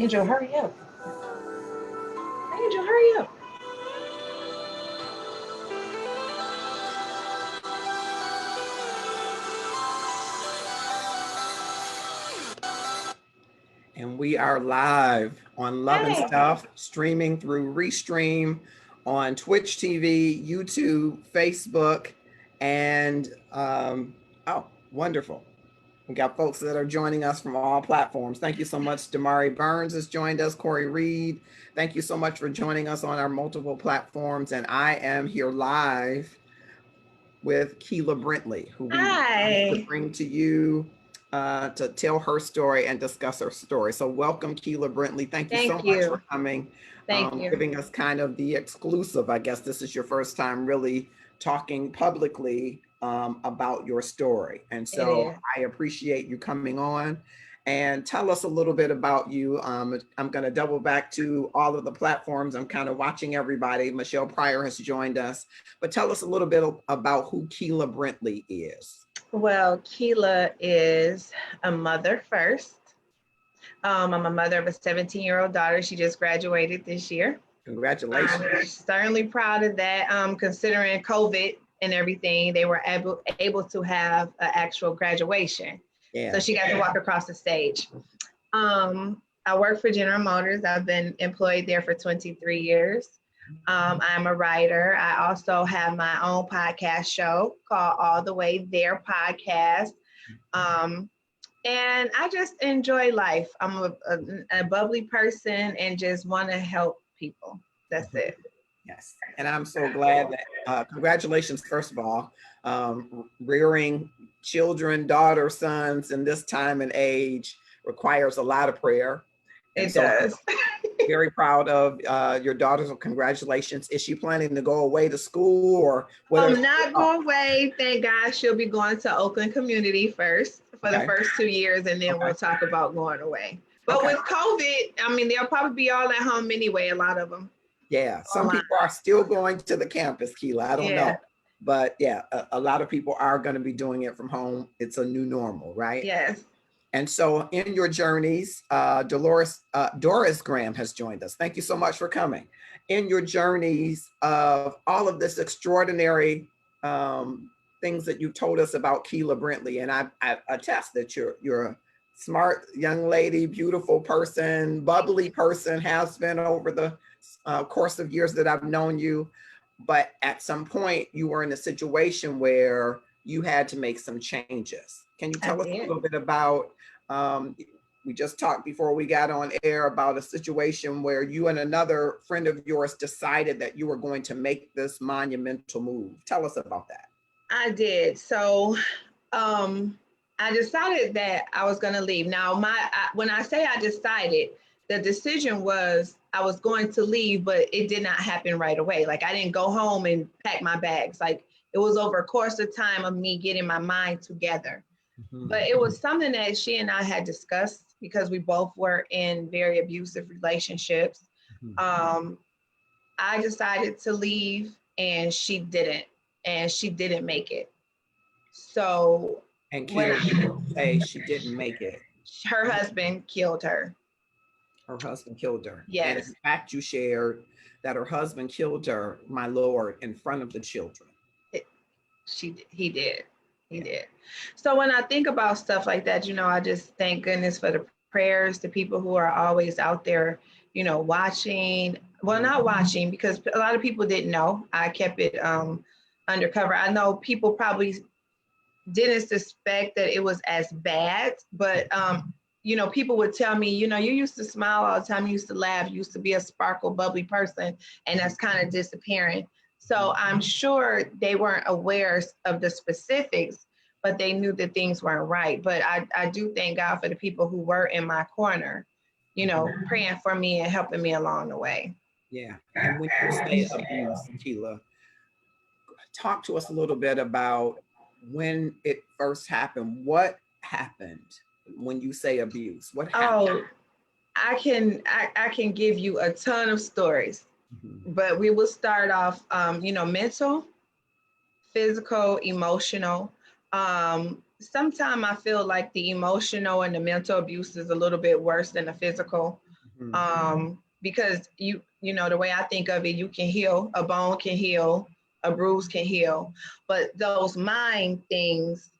Angel, hurry up. Angel, hurry up. And we are live on Love and Hey. Stuff, streaming through Restream on Twitch TV, YouTube, Facebook, and oh, wonderful. We got folks that are joining us from all platforms. Thank you so much. Damari Burns has joined us, Corey Reed. Thank you so much for joining us on our multiple platforms. And I am here live with Keila Brintley, who we wanted to Hi. bring to you to tell her story and discuss her story. So welcome, Keila Brintley. Thank you so Thank much for you. coming, Thank you. giving us kind of the exclusive. I guess this is your first time really talking publicly about your story. And It so is. I appreciate you coming on. And tell us a little bit about you. I'm going to double back to all of the platforms. I'm kind of watching everybody. Michelle Pryor has joined us. But tell us a little bit about who Keila Brintley is. Well, Keila is a mother first. I'm a mother of a 17-year-old daughter. She just graduated this year. Congratulations. I'm certainly proud of that. Considering COVID and everything, they were able to have an actual graduation. Yeah. So she got to walk across the stage. I work for General Motors. I've been employed there for 23 years. I'm a writer. I also have my own podcast show called All the Way There Podcast. And I just enjoy life. I'm a bubbly person and just want to help people. That's it. Yes. And I'm so glad that, congratulations, first of all, rearing children, daughters, sons in this time and age requires a lot of prayer. And It does. I'm very proud of your daughter. So congratulations. Is she planning to go away to school or what? I'm not going away. Thank God she'll be going to Oakland Community first for the first 2 years, and then we'll talk about going away. But with COVID, I mean, they'll probably be all at home anyway, a lot of them. Yeah, some people are still going to the campus, Keila. I don't know. But yeah, a lot of people are going to be doing it from home. It's a new normal, right? Yes. And so in your journeys, Doris Graham has joined us. Thank you so much for coming. In your journeys of all of this extraordinary things that you told us about Keila Brintley, and I attest that you're a smart young lady, beautiful person, bubbly person, has been over the course of years that I've known you. But at some point you were in a situation where you had to make some changes. Can you tell us a little bit about, we just talked before we got on air about a situation where you and another friend of yours decided that you were going to make this monumental move. Tell us about that. I did. So I decided that I was going to leave. Now, when I say I decided, the decision was I was going to leave, but it did not happen right away. Like I didn't go home and pack my bags. Like it was over a course of time of me getting my mind together. Mm-hmm. But it was something that she and I had discussed because we both were in very abusive relationships. Mm-hmm. I decided to leave and she didn't make it. So and Keila say she didn't make it. Her husband killed her. Her husband killed her. Yes. And in fact, you shared that her husband killed her, my Lord, in front of the children. He did. He did. So when I think about stuff like that, I just thank goodness for the prayers, the people who are always out there, watching. Well, not watching, because a lot of people didn't know. I kept it undercover. I know people probably didn't suspect that it was as bad, but people would tell me, you used to smile all the time, you used to laugh, you used to be a sparkle, bubbly person, and that's kind of disappearing. So I'm sure they weren't aware of the specifics, but they knew that things weren't right. But I do thank God for the people who were in my corner, praying for me and helping me along the way. Yeah. And when you say abuse, Keila, talk to us a little bit about when it first happened. What happened when you say abuse? What happened? Oh, I can give you a ton of stories, but we will start off, mental, physical, emotional. Sometimes I feel like the emotional and the mental abuse is a little bit worse than the physical. Because the way I think of it, you can heal, a bone can heal, a bruise can heal, but those mind things,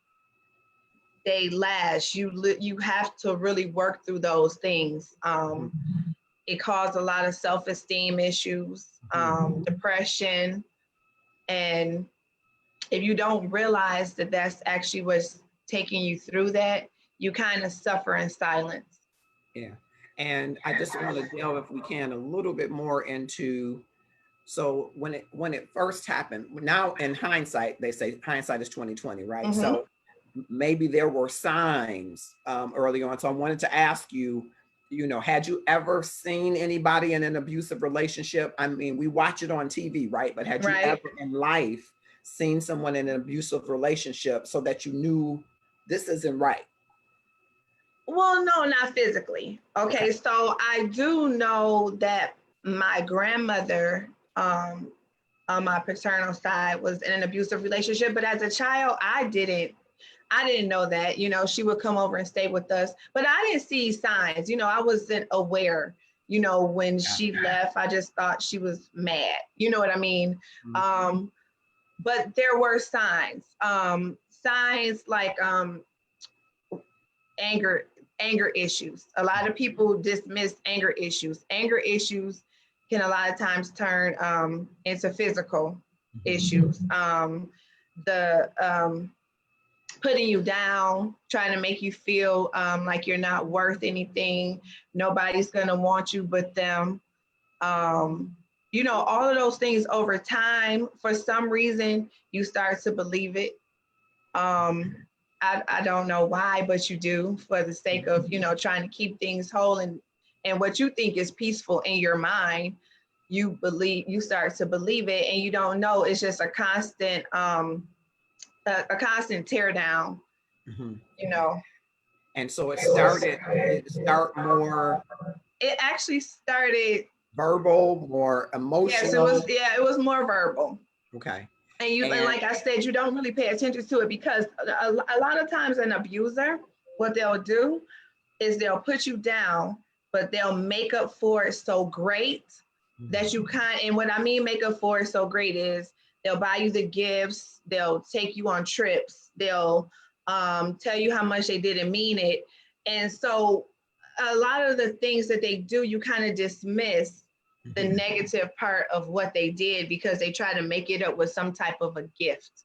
they last. You have to really work through those things. It caused a lot of self-esteem issues, depression, and if you don't realize that that's actually what's taking you through that, you kind of suffer in silence. Yeah. And I just want to delve, if we can, a little bit more into, so when it first happened, now in hindsight, they say hindsight is 2020, right? Mm-hmm. So maybe there were signs early on. So I wanted to ask you, had you ever seen anybody in an abusive relationship? I mean, we watch it on TV, right? But had you Right. ever in life seen someone in an abusive relationship so that you knew this isn't right? Well, no, not physically. Okay. Okay, so I do know that my grandmother, on my paternal side, was in an abusive relationship, but as a child, I didn't know that. She would come over and stay with us, but I didn't see signs. I wasn't aware. When Yeah. she left, I just thought she was mad. You know what I mean? Mhm. But there were signs. Signs like anger anger issues. A lot of people dismiss anger issues. Anger issues can a lot of times turn into physical issues. The putting you down, trying to make you feel like you're not worth anything. Nobody's gonna want you but them. All of those things over time, for some reason, you start to believe it. Um, I don't know why, but you do, for the sake of, trying to keep things whole, and what you think is peaceful in your mind, you start to believe it, and you don't know, it's just a constant tear down, Mhm. you know. And so did it start more It actually started, verbal, more yes, emotional? it was more verbal. Okay. And And like I said, you don't really pay attention to it, because a lot of times an abuser, what they'll do is they'll put you down, but they'll make up for it so great that you and what I mean make up for it so great is they'll buy you the gifts, they'll take you on trips, they'll tell you how much they didn't mean it. And so a lot of the things that they do, you kind of dismiss the Mhm. negative part of what they did, because they try to make it up with some type of a gift,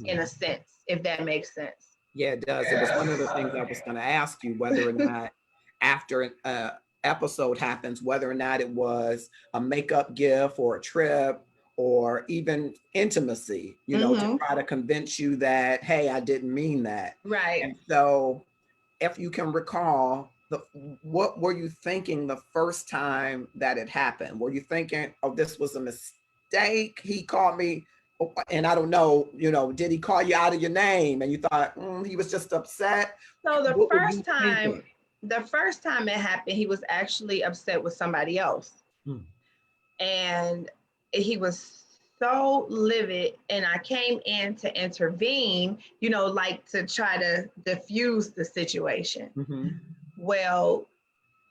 in Mhm. a sense, if that makes sense. Yeah, it does. It was one of the things I was going to ask you, whether or not after an episode happens, whether or not it was a makeup gift or a trip or even intimacy, to Mm-hmm. try to convince you that, hey, I didn't mean that. Right. And so if you can recall, what were you thinking the first time that it happened? Were you thinking, oh, this was a mistake? He called me, and I don't know, did he call you out of your name? And you thought, he was just upset. So What were you thinking? the first time it happened, he was actually upset with somebody else, Hmm. and he was so livid. And I came in to intervene, like to try to diffuse the situation. Mm-hmm. Well,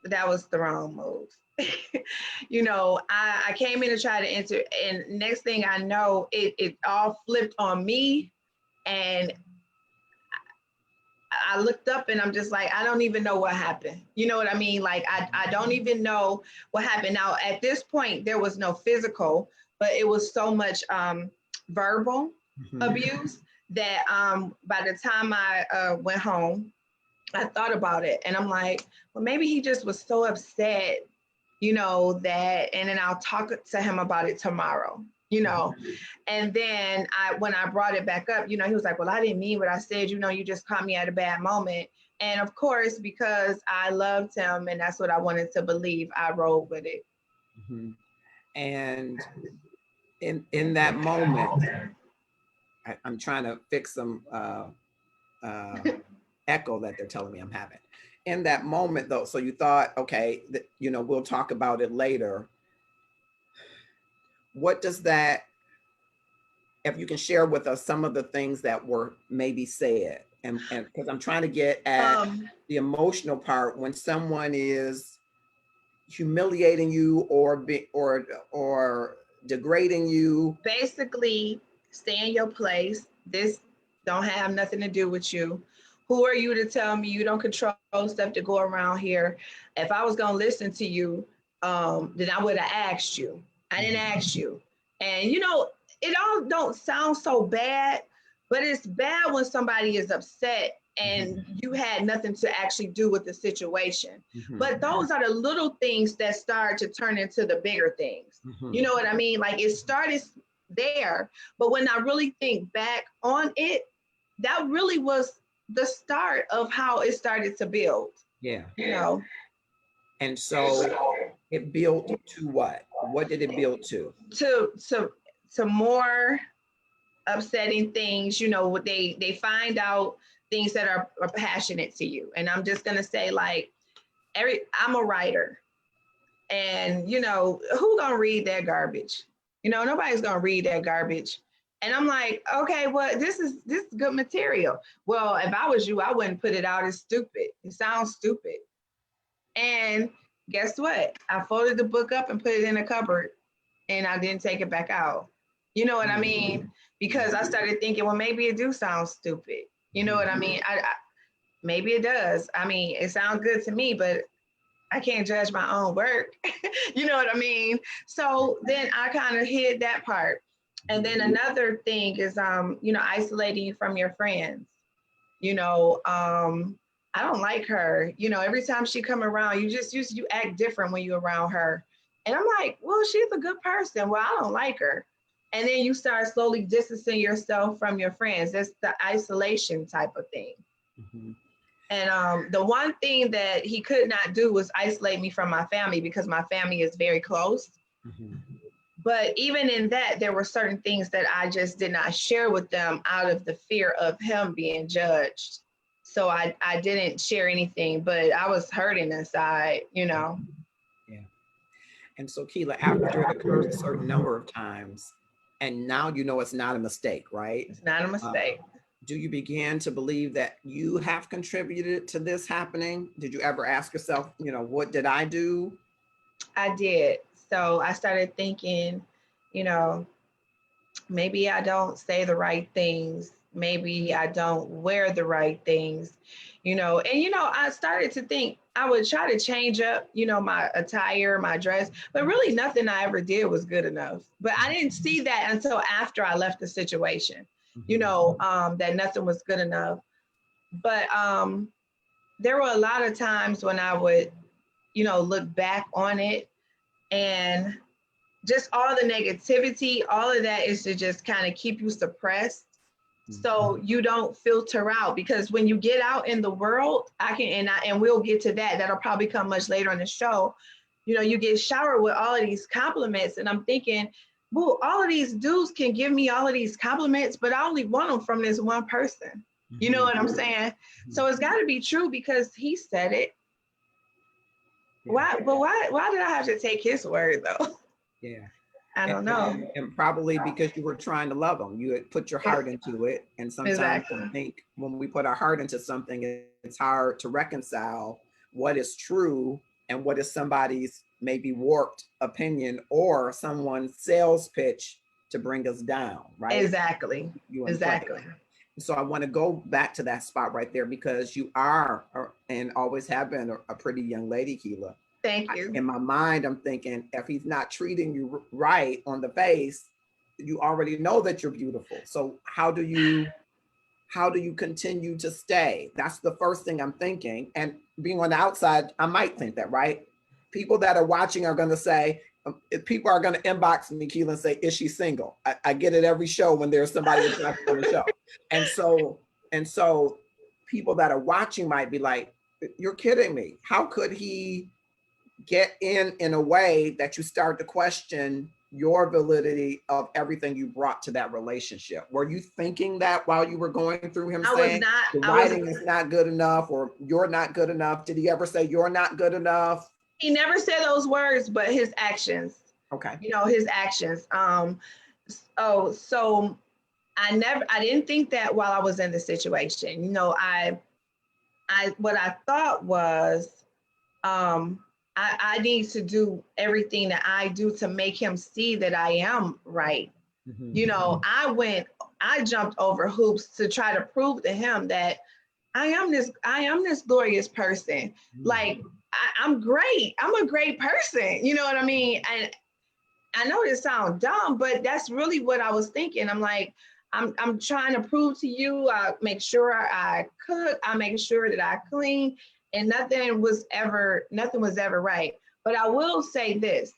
that was the wrong move. I came in to try to enter, and next thing I know, it all flipped on me, and I looked up and I'm just like, I don't even know what happened. You know what I mean? Like, I don't even know what happened. Now, at this point, there was no physical, but it was so much verbal Mm-hmm. abuse that by the time I went home, I thought about it, and I'm like, well, maybe he just was so upset, that, and then I'll talk to him about it tomorrow, you know. And then when I brought it back up, he was like, well, I didn't mean what I said, you just caught me at a bad moment. And of course, because I loved him and that's what I wanted to believe, I rolled with it. Mm-hmm. And in that moment, I'm trying to fix some uh, echo that they're telling me I'm having. In that moment, though, so you thought, okay, we'll talk about it later. What does that, if you can share with us some of the things that were maybe said, and because I'm trying to get at Um, the emotional part when someone is humiliating you or degrading you? Basically, stay in your place. This don't have nothing to do with you. Who are you to tell me you don't control stuff to go around here? If I was gonna listen to you, then I would have asked you. I didn't ask you. And it all don't sound so bad, but it's bad when somebody is upset and you had nothing to actually do with the situation. But those are the little things that start to turn into the bigger things. You know what I mean? Like it started there, but when I really think back on it, that really was the start of how it started to build. Yeah. You know, And so it built to what? What did it build to? to more upsetting things. They find out things that are passionate to you, and I'm just gonna say like I'm a writer, and who gonna read that garbage? Nobody's gonna read that garbage. And I'm like, okay, well, this is good material. Well, if I was you, I wouldn't put it out. It's stupid. It sounds stupid. And guess what? I folded the book up and put it in a cupboard, and I didn't take it back out. You know what I mean? Because I started thinking, well, maybe it do sound stupid. You know what I mean? Maybe it does. I mean, it sounds good to me, but I can't judge my own work. You know what I mean? So then I kind of hid that part. And then another thing is, isolating you from your friends. I don't like her. Every time she come around, you act different when you around her. And I'm like, well, she's a good person. Well, I don't like her. And then you start slowly distancing yourself from your friends. That's the isolation type of thing. And the one thing that he could not do was isolate me from my family, because my family is very close. But even in that, there were certain things that I just did not share with them out of the fear of him being judged. So I didn't share anything, but I was hurting inside. Yeah. And so Keila, after it occurs a certain number of times, and now it's not a mistake, right? It's not a mistake. Do you begin to believe that you have contributed to this happening? Did you ever ask yourself, what did I do? I did. So I started thinking, maybe I don't say the right things. Maybe I don't wear the right things, and, I started to think I would try to change up, my attire, my dress, but really nothing I ever did was good enough. But I didn't see that until after I left the situation, that nothing was good enough. But there were a lot of times when I would, look back on it, and just all the negativity, all of that is to just kind of keep you suppressed. So you don't filter out, because when you get out in the world, and we'll get to that. That'll probably come much later in the show. You get showered with all of these compliments, and I'm thinking, well, all of these dudes can give me all of these compliments, but I only want them from this one person. You know what I'm saying? So it's got to be true, because he said it. Why did I have to take his word though? Yeah. I don't know. And probably because you were trying to love them. You had put your heart into it. And sometimes I think when we put our heart into something, it's hard to reconcile what is true and what is somebody's maybe warped opinion or someone's sales pitch to bring us down, right? Exactly. Exactly. So I want to go back to that spot right there, because you are and always have been a pretty young lady, Keila. Thank you. In my mind, I'm thinking, if he's not treating you right on the face, you already know that you're beautiful. So how do you continue to stay? That's the first thing I'm thinking. And being on the outside, I might think that, right? People that are watching are going to say, people are going to inbox me, Keila, and say, is she single? I get it every show when there's somebody on the show. And so people that are watching might be like, you're kidding me. How could he get in a way that you start to question your validity of everything you brought to that relationship? Were you thinking that while you were going through him saying the writing is not good enough, or you're not good enough? Did he ever say you're not good enough? He never said those words, but his actions. Okay. His actions. So I didn't think that while I was in the situation. What I thought was, I need to do everything that I do to make him see that I am right. Mhm. You know, I jumped over hoops to try to prove to him that I am this glorious person. Like I'm great. I'm a great person. You know what I mean? And I know this sounds dumb, but that's really what I was thinking. I'm like, I'm trying to prove to you, I make sure I cook, I make sure that I clean, and nothing was ever right. But I will say this,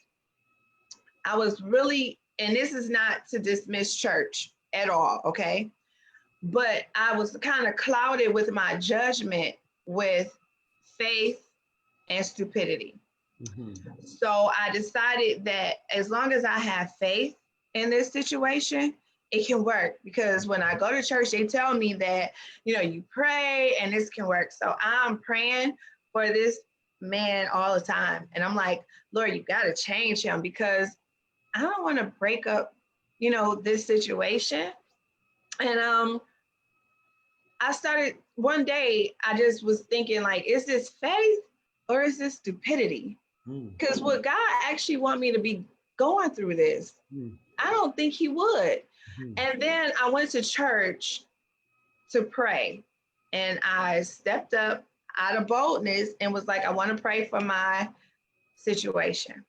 I was really, and this is not to dismiss church at all, okay? But I was kind of clouded with my judgment with faith and stupidity. Mhm. So I decided that as long as I have faith in this situation, it can work. Because when I go to church, they tell me that, you know, you pray and this can work. So I'm praying for this man all the time. And I'm like, Lord, you got to change him because I don't want to break up, you know, this situation. And I started one day, I just was thinking, like, is this faith or is this stupidity? Mm. Because would God actually want me to be going through this? Mm. I don't think he would. Mhm. And then I went to church to pray. And I stepped up out of boldness and was like, I want to pray for my situation.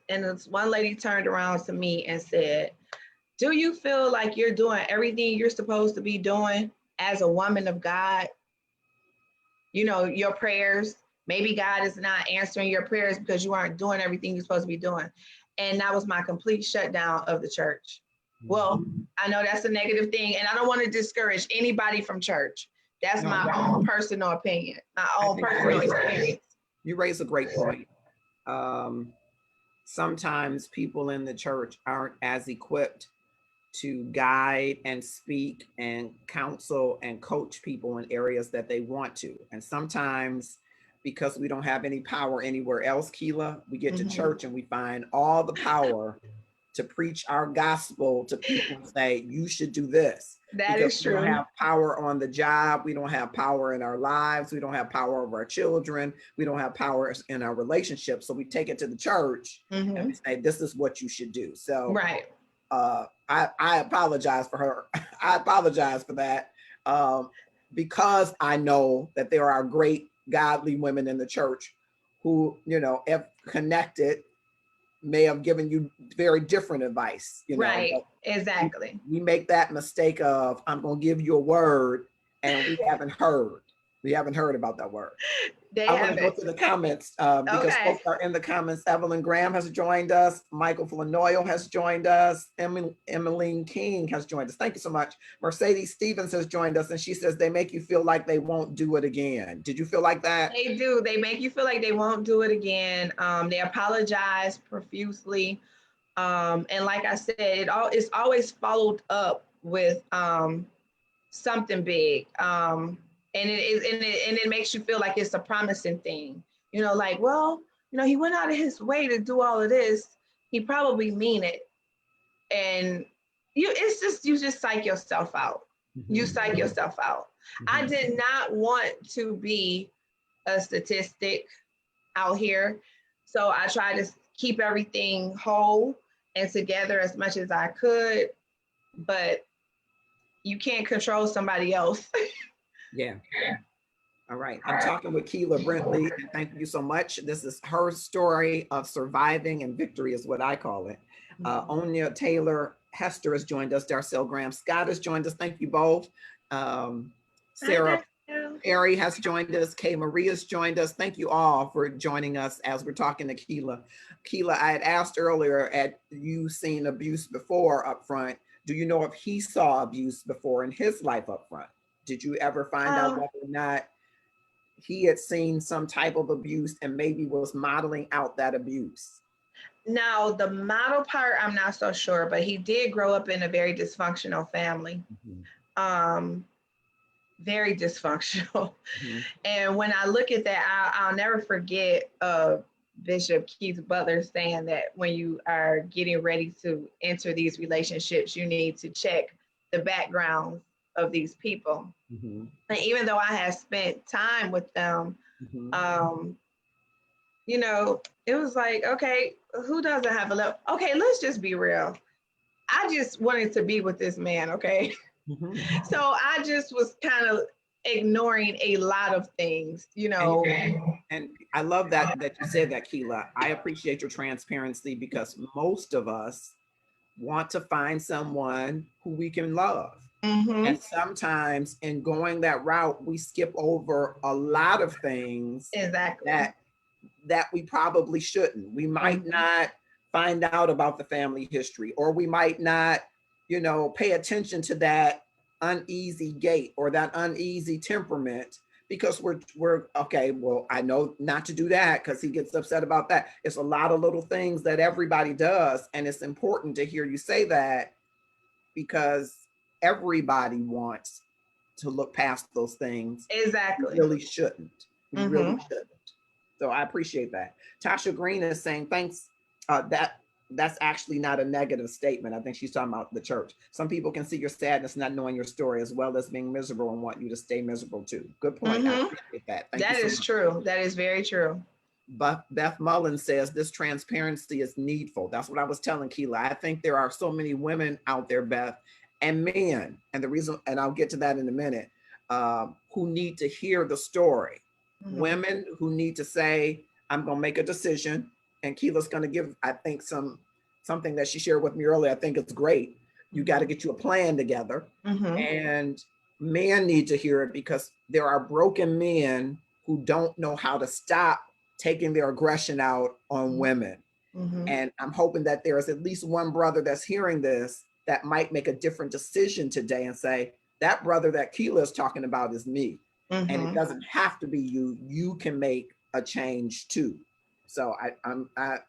And this one lady turned around to me and said, do you feel like you're doing everything you're supposed to be doing as a woman of God? You know, your prayers, maybe God is not answering your prayers because you aren't doing everything you're supposed to be doing. And that was my complete shutdown of the church. Well, I know that's a negative thing, and I don't want to discourage anybody from church. That's No, my own personal opinion, my I own think personal experience. you raise a great point. Um, Sometimes people in the church aren't as equipped to guide and speak and counsel and coach people in areas that they want to. And sometimes, because we don't have any power anywhere else, Keila, we get to Mhm. church and we find all the power to preach our gospel to people and say, you should do this. That Because is we don't true. have power on the job. We don't have power in our lives. We don't have power over our children. We don't have power in our relationships. So we take it to the church and we Mhm. say, this is what you should do. So Right. I apologize for her. I apologize for that, because I know that there are great godly women in the church who, you know, if connected, may have given you very different advice, you know, Right. but Exactly. we make that mistake of, I'm going to give you a word, and we haven't heard. We haven't heard about that word. They I want to go haven't. to the comments, because Okay. folks are in the comments. Evelyn Graham has joined us. Michael Flanoyo has joined us. Emmeline King has joined us. Thank you so much. Mercedes Stevens has joined us, and she says they make you feel like they won't do it again. Did you feel like that? They do. They make you feel like they won't do it again. They apologize profusely. And like I said, it's always followed up with something big. And it makes you feel like it's a promising thing. You know, like, well, you know, he went out of his way to do all of this. He probably mean it. And it's just you just psych yourself out. You Mhm. psych yourself out. I Mhm. did not want to be a statistic out here. So I tried to keep everything whole and together as much as I could, but you can't control somebody else. Yeah. All right. I'm talking with Keila Brintley, and thank you so much. This is her story of surviving and victory, is what I call it. Onya Taylor Hester has joined us. Darcel Graham Scott has joined us. Thank you both. Hi, Sarah Danielle. Perry has joined us. Kay Marie has joined us. Thank you all for joining us as we're talking to Keila. Keila, I had asked earlier, had you seen abuse before up front? Do you know if he saw abuse before in his life up front? Did you ever find out Um, whether or not he had seen some type of abuse and maybe was modeling out that abuse? Now, the model part, I'm not so sure, but he did grow up in a very dysfunctional family. Mhm. Um, very dysfunctional. Mhm. And when I look at that, I'll never forget Bishop Keith Butler saying that when you are getting ready to enter these relationships, you need to check the background of these people. Mhm. And even though I had spent time with them, Mhm. um, You know, it was like, okay, who doesn't have a love? Okay, let's just be real. I just wanted to be with this man, okay? Mhm. So I just was kind of ignoring a lot of things, you And know. and I love that you said that, Keila. I appreciate your transparency because most of us want to find someone who we can love. Mm-hmm. And sometimes in going that route, we skip over a lot of things Exactly. that that we probably shouldn't. We might Mm-hmm. not find out about the family history, or we might not, pay attention to that uneasy gait or that uneasy temperament because we're okay. Well, I know not to do that because he gets upset about that. It's a lot of little things that everybody does, and it's important to hear you say that because everybody wants to look past those things. You Exactly. really shouldn't. You really Mm-hmm. shouldn't. So I appreciate that. Tasha Green is saying thanks. That's actually not a negative statement. I think she's talking about the church. Some people can see your sadness, not knowing your story, as well as being miserable and want you to stay miserable too. Good point. I Mm-hmm. appreciate that. Thank you That so is much. true. That is very true. Beth Mullen says this transparency is needful. That's what I was telling Keila. I think there are so many women out there, Beth, and men, and the reason, and I'll get to that in a minute, who need to hear the story. Mm-hmm. Women who need to say, "I'm going to make a decision," and Keela's going to give, I think, something that she shared with me earlier. I think it's great. You got to get you a plan together, Mm-hmm. and men need to hear it because there are broken men who don't know how to stop taking their aggression out on women. Mm-hmm. And I'm hoping that there is at least one brother that's hearing this that might make a different decision today and say, that brother that Keila is talking about is me. And it Mm-hmm. doesn't have to be you. You can make a change too. So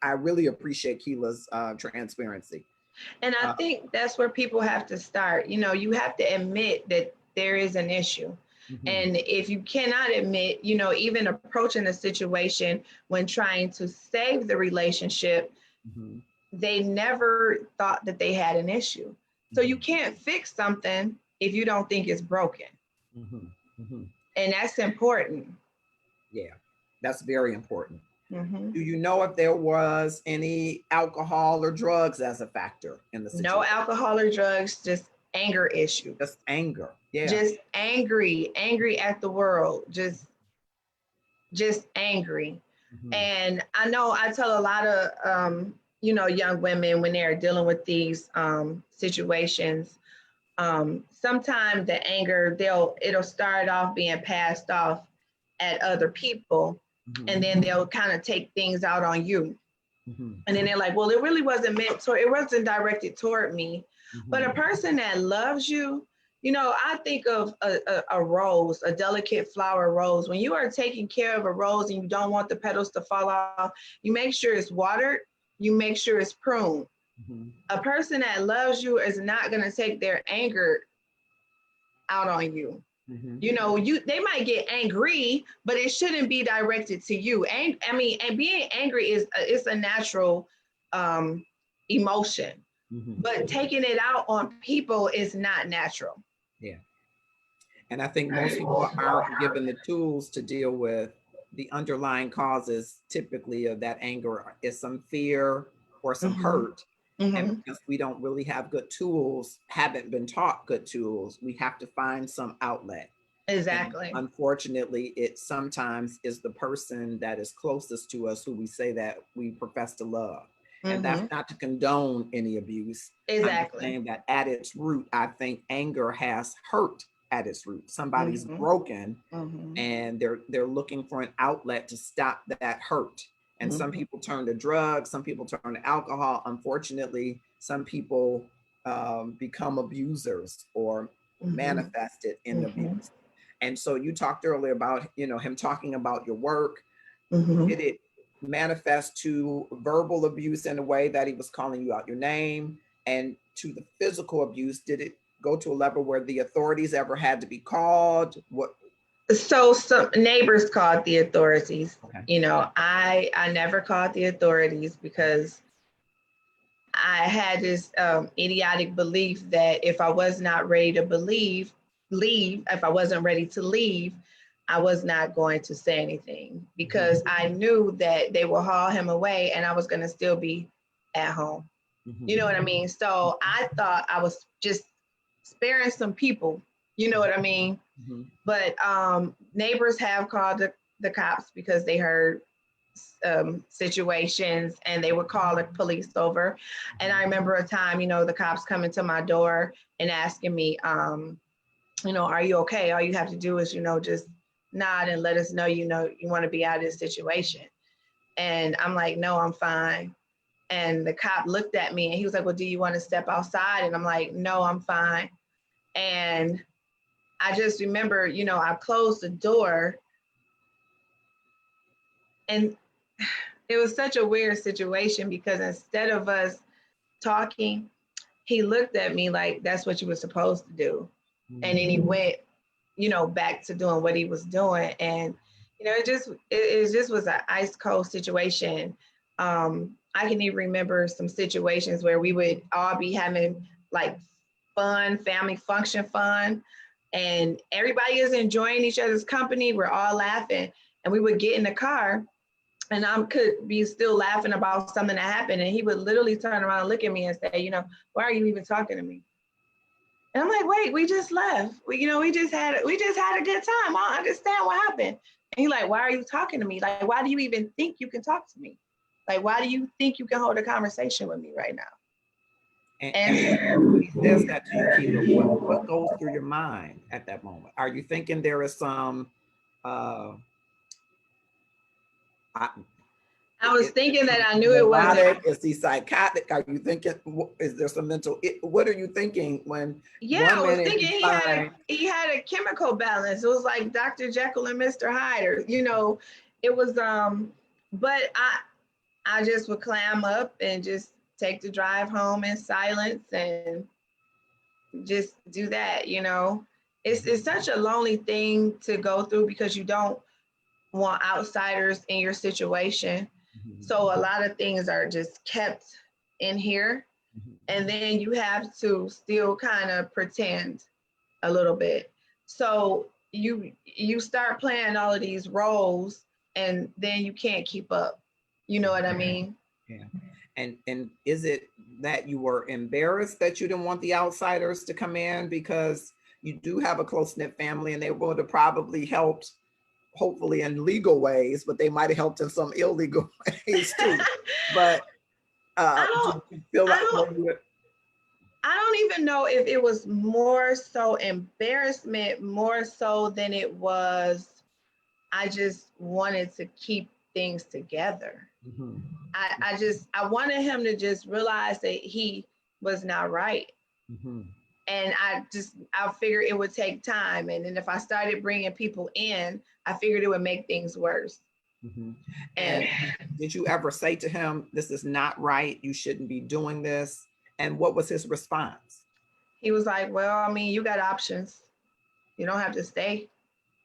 I really appreciate Keela's transparency. And I Uh, think that's where people have to start. You know, you have to admit that there is an issue. mhm, And if you cannot admit, you know, even approaching a situation when trying to save the relationship, mhm, they never thought that they had an issue. So you mhm, can't fix something if you don't think it's broken. mhm, mhm. And that's important. Yeah, that's very important. Hmm. Do you know if there was any alcohol or drugs as a factor in the No situation? alcohol or drugs, just anger issue. Just anger. Yeah. Just angry, angry at the world, just angry. Mhm, And I know I tell a lot of you know, young women when they're dealing with these situations, sometimes the anger it'll start off being passed off at other people, and mhm, then they'll kind of take things out on you. mhm, And then they're like, well, it really wasn't meant to, it wasn't directed toward me. But a mhm, person that loves you, you know, I think of a rose, a delicate flower rose. When you are taking care of a rose and you don't want the petals to fall off, you make sure it's watered, you make sure it's pruned. mhm, A person that loves you is not going to take their anger out on you. mhm. You know, they might get angry, but it shouldn't be directed to you. And I mean, and being angry is a natural um, emotion, Mhm. but taking it out on people is not natural. Yeah. And I think most people aren't given the tools to deal with the underlying causes typically of that anger is some fear or some Hmm. hurt. And Hmm. because we don't really have good tools, haven't been taught good tools, we have to find some outlet. And Exactly. unfortunately, it sometimes is the person that is closest to us who we say that we profess to love. And that's Hmm. not to condone any abuse. I'm just Exactly. saying that at its root, I think anger has hurt at its root. Somebody's Hmm. broken Hmm. and they're looking for an outlet to stop that hurt. And some Hmm. people turn to drugs, some people turn to alcohol. Unfortunately, some people become abusers or Hmm. manifest it in Hmm. abuse. And so you talked earlier about him talking about your work. Hmm. Did it manifest to verbal abuse in a way that he was calling you out your name, and to the physical abuse? Did it go to a level where the authorities ever had to be called? What? So some neighbors called the authorities. Okay. You know, I never called the authorities because I had this idiotic belief that if I was not ready to leave, if I wasn't ready to leave, I was not going to say anything because I knew that they will haul him away and I was going to still be at home. You know what I mean? So I thought I was just sparing some people, you know what I mean? But neighbors have called the cops because they heard situations and they would call the police over. And I remember a time, you know, the cops coming to my door and asking me, you know, are you okay? All you have to do is, you know, just nod and let us know, you know, you want to be out of this situation. And I'm like, no, I'm fine. And the cop looked at me and he was like, well, do you want to step outside? And I'm like, no, I'm fine. And I just remember, you know, I closed the door and it was such a weird situation because instead of us talking, he looked at me like that's what you were supposed to do. And then he went, you know, back to doing what he was doing. And, you know, it just was an ice cold situation. I can even remember some situations where we would all be having like fun, family function fun, and everybody is enjoying each other's company. We're all laughing, and we would get in the car, and I could be still laughing about something that happened, and he would literally turn around and look at me and say, you know, why are you even talking to me? And I'm like, wait, we just left. We just had a good time. I don't understand what happened. And he's like, why are you talking to me? Like, why do you even think you can talk to me? Like, why do you think you can hold a conversation with me right now? And when he says that to you, Keila, what goes through your mind at that moment? Are you thinking there is some, I was thinking that I knew it neurotic? wasn't. Is he psychotic? Are you thinking, is there some mental, what are you thinking when Yeah, one I was minute thinking he's fine? he had a chemical balance. It was like Dr. Jekyll and Mr. Hyde, or, you know, it was but I just would clam up and just take the drive home in silence and just do that, you know. It's such a lonely thing to go through because you don't want outsiders in your situation. So a lot of things are just kept in here. And then you have to still kind of pretend a little bit. So you start playing all of these roles and then you can't keep up. You know what I mean? Yeah. And is it that you were embarrassed that you didn't want the outsiders to come in because you do have a close-knit family and they would have probably helped, hopefully in legal ways, but they might have helped in some illegal ways too. But I do you feel I like don't I don't even know if it was more so embarrassment, more so than it was I just wanted to keep things together. I wanted him to just realize that he was not right. And I figured it would take time. And then if I started bringing people in, I figured it would make things worse. And did you ever say to him, this is not right, you shouldn't be doing this? And what was his response? He was like, well, I mean, you got options. You don't have to stay.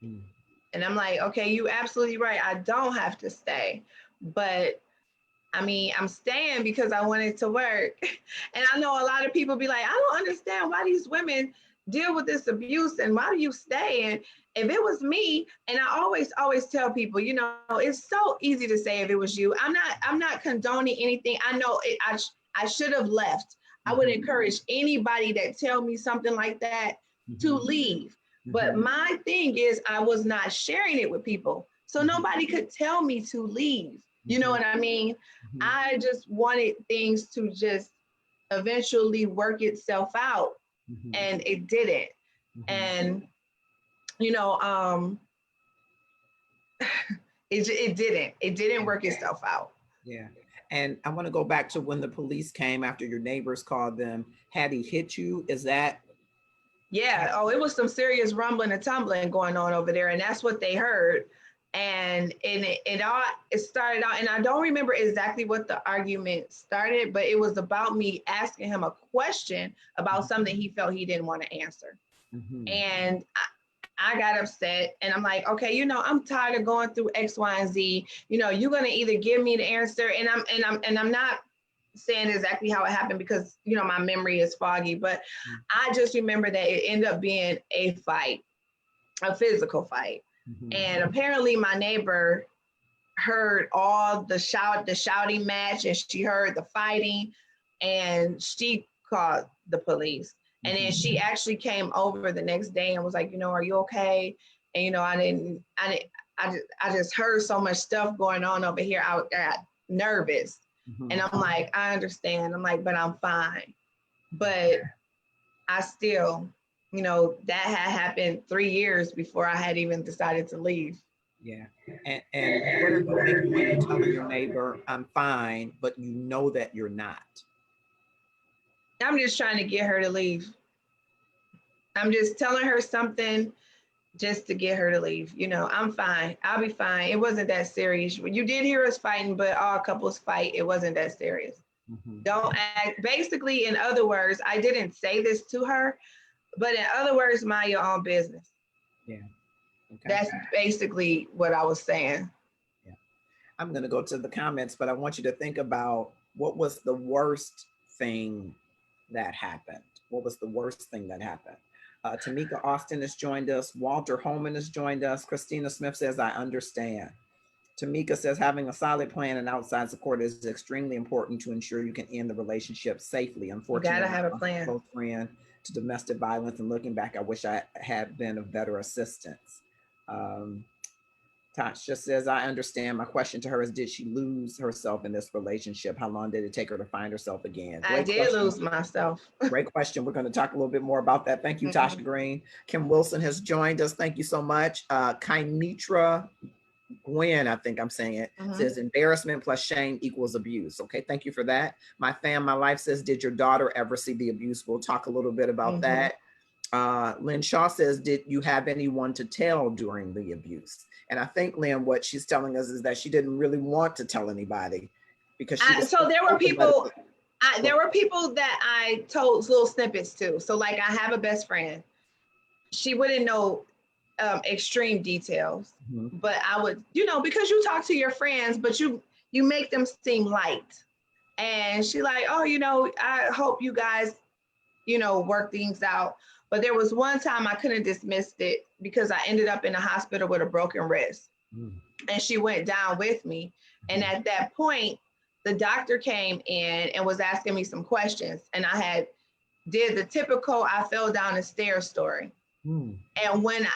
And I'm like, okay, you absolutely right. I don't have to stay. But I mean, I'm staying because I wanted to work. And I know a lot of people be like, I don't understand why these women deal with this abuse and why do you stay? And if it was me, and I always tell people, you know, it's so easy to say if it was you. I'm not condoning anything. I know I should have left. I would encourage anybody that tell me something like that to leave. But my thing is I was not sharing it with people. So nobody could tell me to leave. You know what I mean? I just wanted things to just eventually work itself out, and it didn't. And you know, it didn't work itself out. Yeah. And I want to go back to when the police came after your neighbors called them. Had he hit you? Is that? Yeah. Oh, it was some serious rumbling and tumbling going on over there, and that's what they heard. And it started out, and I don't remember exactly what the argument started, but it was about me asking him a question about something he felt he didn't want to answer. And I got upset, and I'm like, okay, you know, I'm tired of going through X, Y, and Z. You know, you're gonna either give me the answer, and I'm not saying exactly how it happened because, you know, my memory is foggy, but I just remember that it ended up being a fight, a physical fight. And apparently my neighbor heard all the shouting match, and she heard the fighting, and she called the police. And then she actually came over the next day and was like, are you okay? And I just heard so much stuff going on over here. I got nervous. And I'm like, I understand. I'm like, but I'm fine. But I still, that had happened 3 years before I had even decided to leave. Yeah. And what are you thinking when you're telling your neighbor, I'm fine, but you know that you're not? I'm just trying to get her to leave. I'm just telling her something just to get her to leave. I'm fine. I'll be fine. It wasn't that serious. You did hear us fighting, but all couples fight. It wasn't that serious. Don't act. Basically, in other words, I didn't say this to her, but in other words, mind your own business. Yeah. Okay. That's basically what I was saying. Yeah. I'm going to go to the comments, but I want you to think about what was the worst thing that happened. What was the worst thing that happened? Tamika Austin has joined us. Walter Holman has joined us. Christina Smith says, I understand. Tamika says, having a solid plan and outside support is extremely important to ensure you can end the relationship safely. Unfortunately, you gotta have a plan. Close friend to domestic violence, and looking back, I wish I had been of better assistance. Tasha says, I understand. My question to her is, did she lose herself in this relationship? How long did it take her to find herself again? I did lose myself. Great question. We're going to talk a little bit more about that. Thank you, Tasha Green. Kim Wilson has joined us. Thank you so much. Kainitra Gwen, I think I'm saying it, says embarrassment plus shame equals abuse. Okay, thank you for that. My Fam, My Life says, did your daughter ever see the abuse? We'll talk a little bit about that. Lynn Shaw says, did you have anyone to tell during the abuse? And I think, Lynn, what she's telling us is that she didn't really want to tell anybody because she was so there were people. There were people that I told little snippets to. So like, I have a best friend. She wouldn't know extreme details, but I would, because you talk to your friends, but you make them seem light. And she like, oh, I hope you guys, work things out. But there was one time I couldn't dismiss it because I ended up in the hospital with a broken wrist. And she went down with me. And at that point, the doctor came in and was asking me some questions. And I did the typical, I fell down the stairs story. And when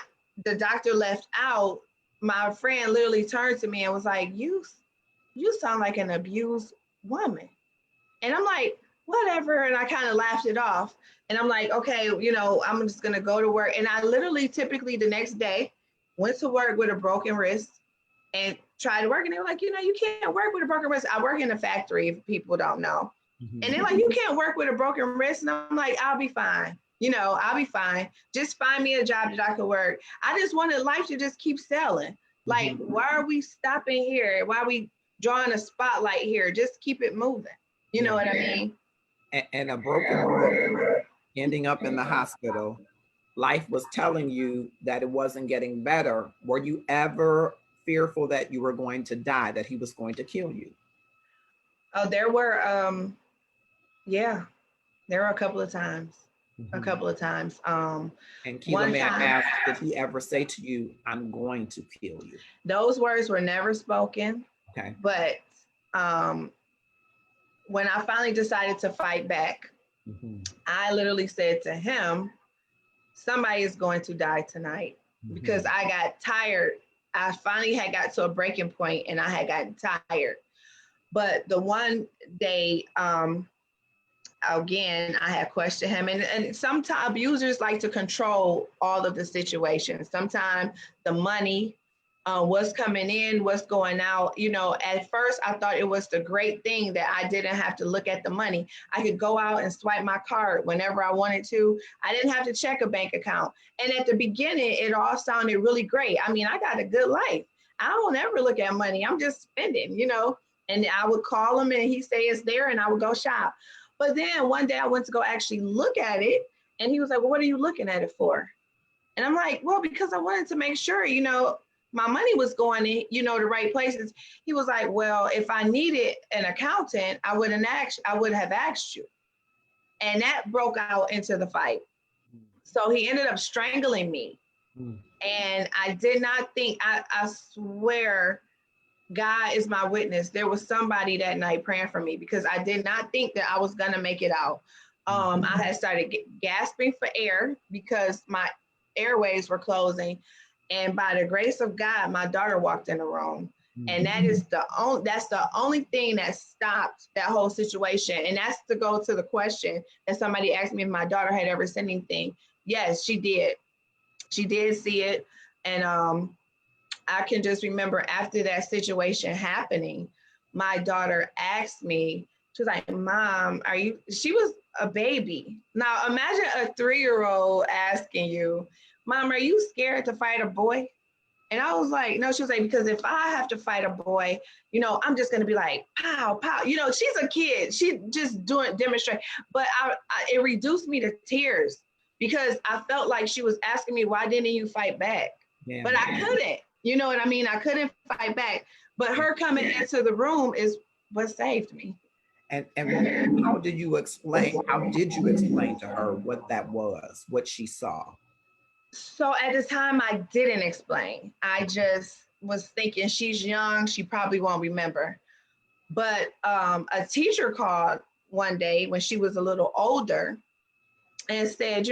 the doctor left out, my friend literally turned to me and was like, you sound like an abused woman. And I'm like, whatever. And I kind of laughed it off. And I'm like, okay, I'm just going to go to work. And I literally typically the next day went to work with a broken wrist and tried to work. And they were like, you can't work with a broken wrist. I work in a factory, if people don't know. And they're like, you can't work with a broken wrist. And I'm like, I'll be fine. I'll be fine. Just find me a job that I could work. I just wanted life to just keep selling. Like, why are we stopping here? Why are we drawing a spotlight here? Just keep it moving. You know what I mean? And a broken wrist, ending up in the hospital, life was telling you that it wasn't getting better. Were you ever fearful that you were going to die, that he was going to kill you? Oh, there were, there were a couple of times. And Keila, may I ask, did he ever say to you, I'm going to kill you? Those words were never spoken. Okay. But when I finally decided to fight back, I literally said to him, somebody is going to die tonight, because I got tired. I finally had got to a breaking point and I had gotten tired. But the one day, again, I had questioned him, and sometimes abusers like to control all of the situations. Sometimes the money, what's coming in, what's going out. At first I thought it was the great thing that I didn't have to look at the money. I could go out and swipe my card whenever I wanted to. I didn't have to check a bank account. And at the beginning, it all sounded really great. I mean, I got a good life. I don't ever look at money. I'm just spending, and I would call him and he'd say it's there and I would go shop. But then one day I went to go actually look at it and he was like, well, what are you looking at it for? And I'm like, well, because I wanted to make sure, my money was going in, the right places. He was like, well, if I needed an accountant, I would have asked you. And that broke out into the fight. So he ended up strangling me. And I did not think, I swear, God is my witness. There was somebody that night praying for me because I did not think that I was going to make it out. I had started gasping for air because my airways were closing. And by the grace of God, my daughter walked in the room. And that's the only thing that stopped that whole situation. And that's to go to the question that somebody asked me if my daughter had ever seen anything. Yes, she did. She did see it. And I can just remember after that situation happening, my daughter asked me, she was like, Mom, are you, she was a baby. Now imagine a 3-year-old asking you, Mom, are you scared to fight a boy? And I was like, no, she was like, because if I have to fight a boy, I'm just going to be like, pow, pow. She's a kid. She just demonstrate. But it reduced me to tears because I felt like she was asking me, why didn't you fight back? Yeah. But I couldn't. You know what I mean? I couldn't fight back. But her coming into the room is what saved me. And how did you explain to her what that was, what she saw? So at the time, I didn't explain. I just was thinking she's young. She probably won't remember. But a teacher called one day when she was a little older and said,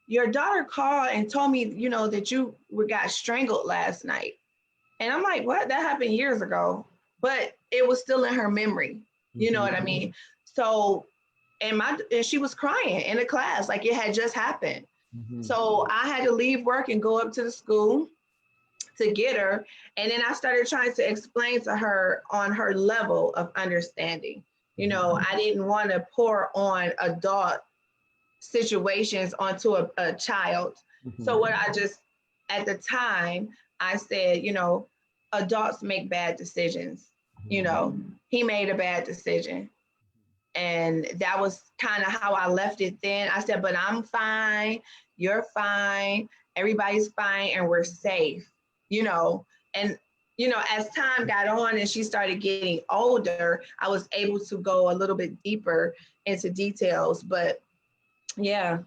your daughter called and told me, that you got strangled last night. And I'm like, what? That happened years ago. But it was still in her memory. You know what I mean? So, and she was crying in the class like it had just happened. So I had to leave work and go up to the school to get her. And then I started trying to explain to her on her level of understanding. I didn't want to pour on adult situations onto a child. So what at the time, I said, adults make bad decisions. He made a bad decision. And that was kind of how I left it then. I said, but I'm fine. You're fine. Everybody's fine. And we're safe, and, as time got on and she started getting older, I was able to go a little bit deeper into details. But yeah.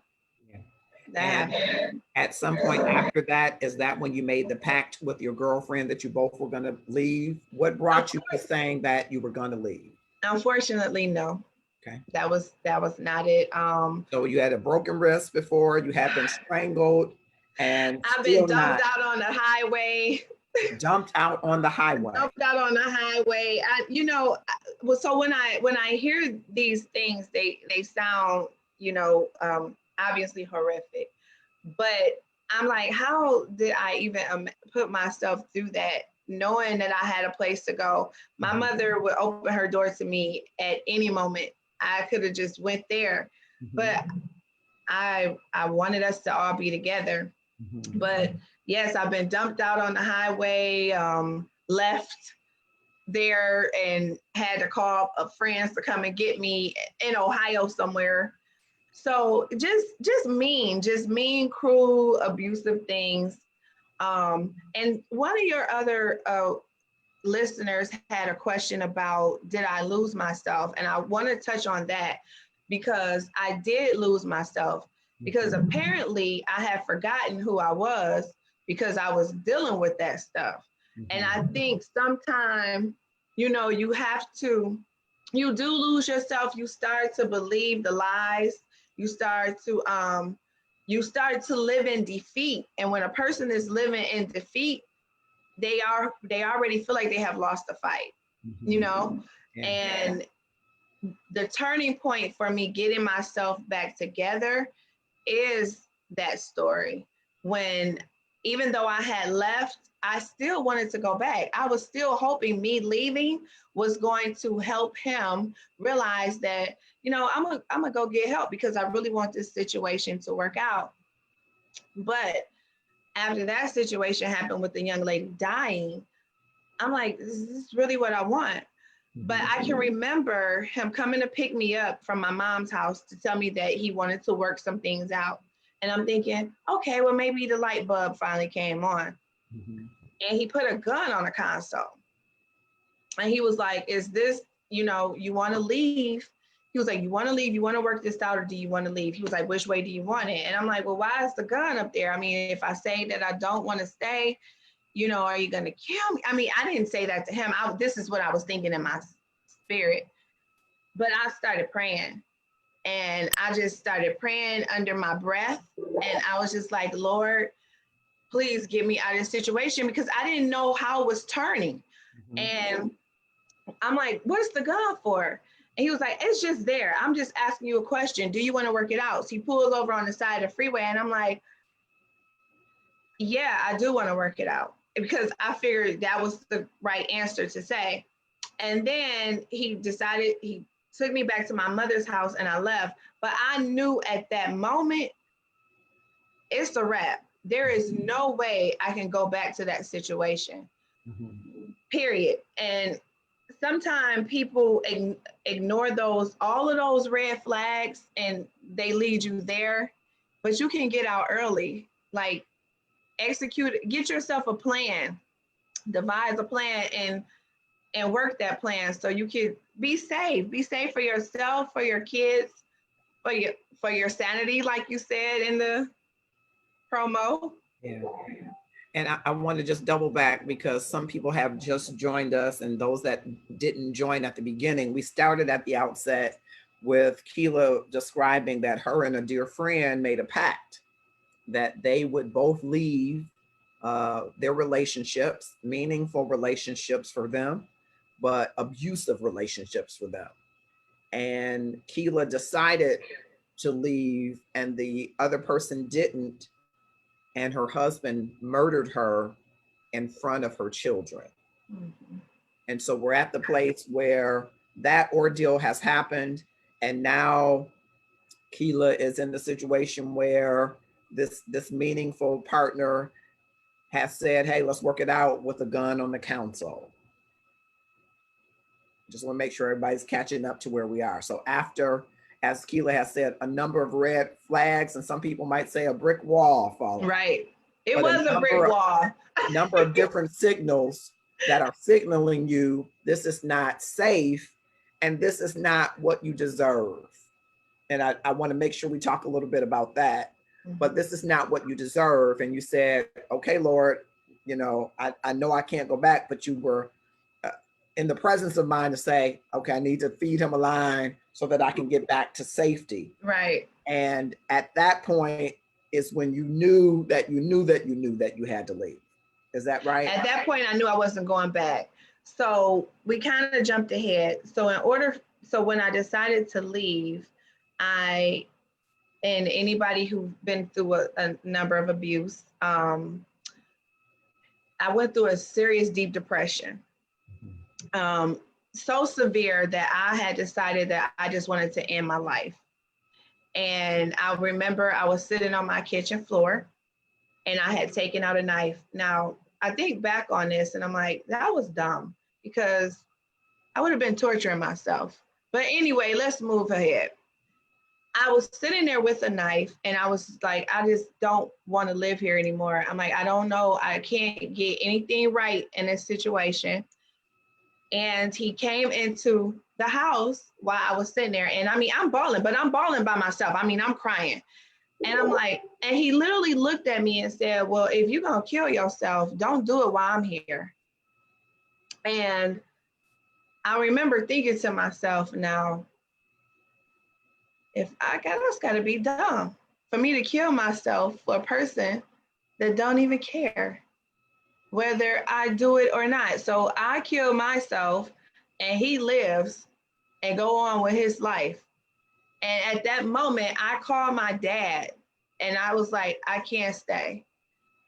And at some point after that, is that when you made the pact with your girlfriend that you both were going to leave? What brought you to saying that you were going to leave? Unfortunately, no. Okay. That was not it. So you had a broken wrist before, you had been strangled, and I've been dumped out on the highway. Dumped out on the highway. Dumped out on the highway. So when I hear these things, they sound, obviously horrific. But I'm like, how did I even put myself through that, knowing that I had a place to go? My mother would open her door to me at any moment. I could have just went there, but I wanted us to all be together. But yes, I've been dumped out on the highway, left there and had to call friends to come and get me in Ohio somewhere. So just mean, cruel, abusive things. And one of your other listeners had a question about, did I lose myself? And I want to touch on that because I did lose myself, because apparently I had forgotten who I was because I was dealing with that stuff. And I think sometimes, you do lose yourself. You start to believe the lies. You start to live in defeat. And when a person is living in defeat, they already feel like they have lost the fight, and the turning point for me getting myself back together is that story. When, even though I had left, I still wanted to go back. I was still hoping me leaving was going to help him realize that, I'm gonna go get help because I really want this situation to work out. But after that situation happened with the young lady dying, I'm like, this is really what I want. But I can remember him coming to pick me up from my mom's house to tell me that he wanted to work some things out. And I'm thinking, okay, well, maybe the light bulb finally came on. And he put a gun on the console. And he was like, is this, you want to leave? He was like, you want to leave? You want to work this out, or do you want to leave? He was like, which way do you want it? And I'm like, well, why is the gun up there? I mean, if I say that I don't want to stay, you know, are you going to kill me? I mean, I didn't say that to him. This is what I was thinking in my spirit. But I started praying, and I just started praying under my breath. And I was just like, Lord, please get me out of this situation, because I didn't know how it was turning. And I'm like, what's the gun for? And he was like, it's just there. I'm just asking you a question. Do you want to work it out? So he pulls over on the side of the freeway, and I'm like, yeah, I do want to work it out, because I figured that was the right answer to say. And then he took me back to my mother's house, and I left. But I knew at that moment, it's a wrap. There is no way I can go back to that situation, period. And sometimes people ignore all of those red flags, and they lead you there. But you can get out early, like get yourself a plan, devise a plan, and work that plan so you can be safe. Be safe for yourself, for your kids, for your sanity, like you said in the promo. Yeah. And I want to just double back, because some people have just joined us, and those that didn't join at the beginning, we started at the outset with Keila describing that her and a dear friend made a pact that they would both leave their relationships, meaningful relationships for them, but abusive relationships for them. And Keila decided to leave, and the other person didn't, and her husband murdered her in front of her children. Mm-hmm. And so we're at the place where that ordeal has happened, and now Keila is in the situation where this meaningful partner has said, hey, let's work it out with a gun on the council. Just want to make sure everybody's catching up to where we are. So after, as Keila has said, a number of red flags, and some people might say a brick wall following. Right. It was a brick wall. A number of different signals that are signaling you this is not safe, and this is not what you deserve. And I want to make sure we talk a little bit about that. Mm-hmm. But this is not what you deserve. And you said, okay, Lord, you know I can't go back, but you were in the presence of mind to say, okay, I need to feed him a line so that I can get back to safety. Right. And at that point is when you knew that you had to leave. Is that right? At that point, I knew I wasn't going back. So we kind of jumped ahead. So when I decided to leave, and anybody who's been through a number of abuse, I went through a serious deep depression. So severe that I had decided that I just wanted to end my life. And I remember I was sitting on my kitchen floor, and I had taken out a knife. Now, I think back on this, and I'm like, that was dumb, because I would have been torturing myself. But anyway, let's move ahead. I was sitting there with a knife, and I was like, I just don't want to live here anymore. I'm like, I don't know. I can't get anything right in this situation. And he came into the house while I was sitting there. And I mean, I'm bawling, but I'm bawling by myself. I mean, I'm crying. And I'm like, and he literally looked at me and said, well, if you're going to kill yourself, don't do it while I'm here. And I remember thinking to myself, now, that's got to be dumb for me to kill myself for a person that don't even care whether I do it or not. So I kill myself, and he lives and go on with his life. And at that moment, I called my dad, and I was like, I can't stay.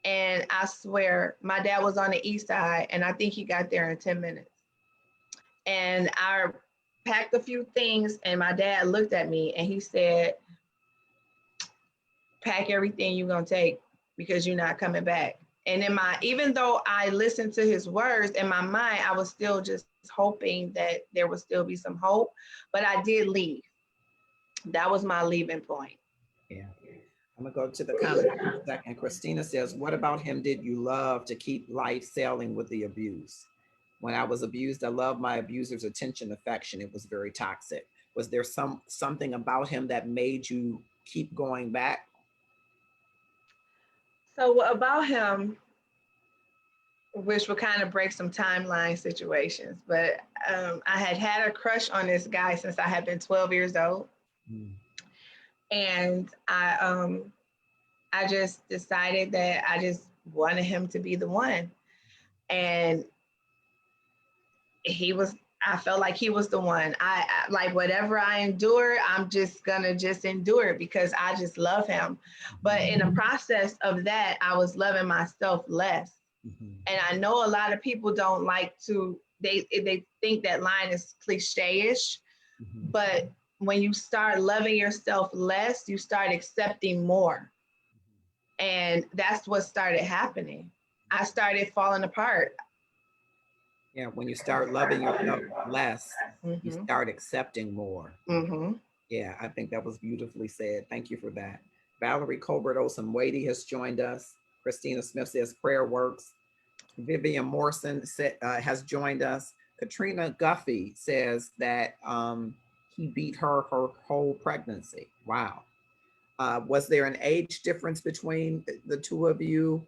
And I swear, my dad was on the east side, and I think he got there in 10 minutes. And I packed a few things, and my dad looked at me, and he said, pack everything you're going to take, because you're not coming back. And even though I listened to his words, in my mind, I was still just hoping that there would still be some hope, but I did leave. That was my leaving point. Yeah. I'm gonna go to the comment for a second. Christina says, what about him did you love to keep life sailing with the abuse? When I was abused, I loved my abuser's attention, affection. It was very toxic. Was there something about him that made you keep going back? So about him, which would kind of break some timeline situations, but I had a crush on this guy since I had been 12 years old. Mm. And I just decided that I just wanted him to be the one. And I felt like he was the one. I like whatever I endure, I'm just gonna just endure it because I just love him. But in the process of that, I was loving myself less. Mm-hmm. And I know a lot of people don't like to, they think that line is cliche-ish, Mm-hmm. but when you start loving yourself less, you start accepting more. And that's what started happening. I started falling apart. Yeah, when you start loving yourself less, you Mm-hmm. start accepting more. Mm-hmm. Yeah, I think that was beautifully said. Thank you for that. Valerie Colbert Olson Wady has joined us. Christina Smith says prayer works. Vivian Morrison has joined us. Katrina Guffey says that he beat her whole pregnancy. Wow. Was there an age difference between the two of you?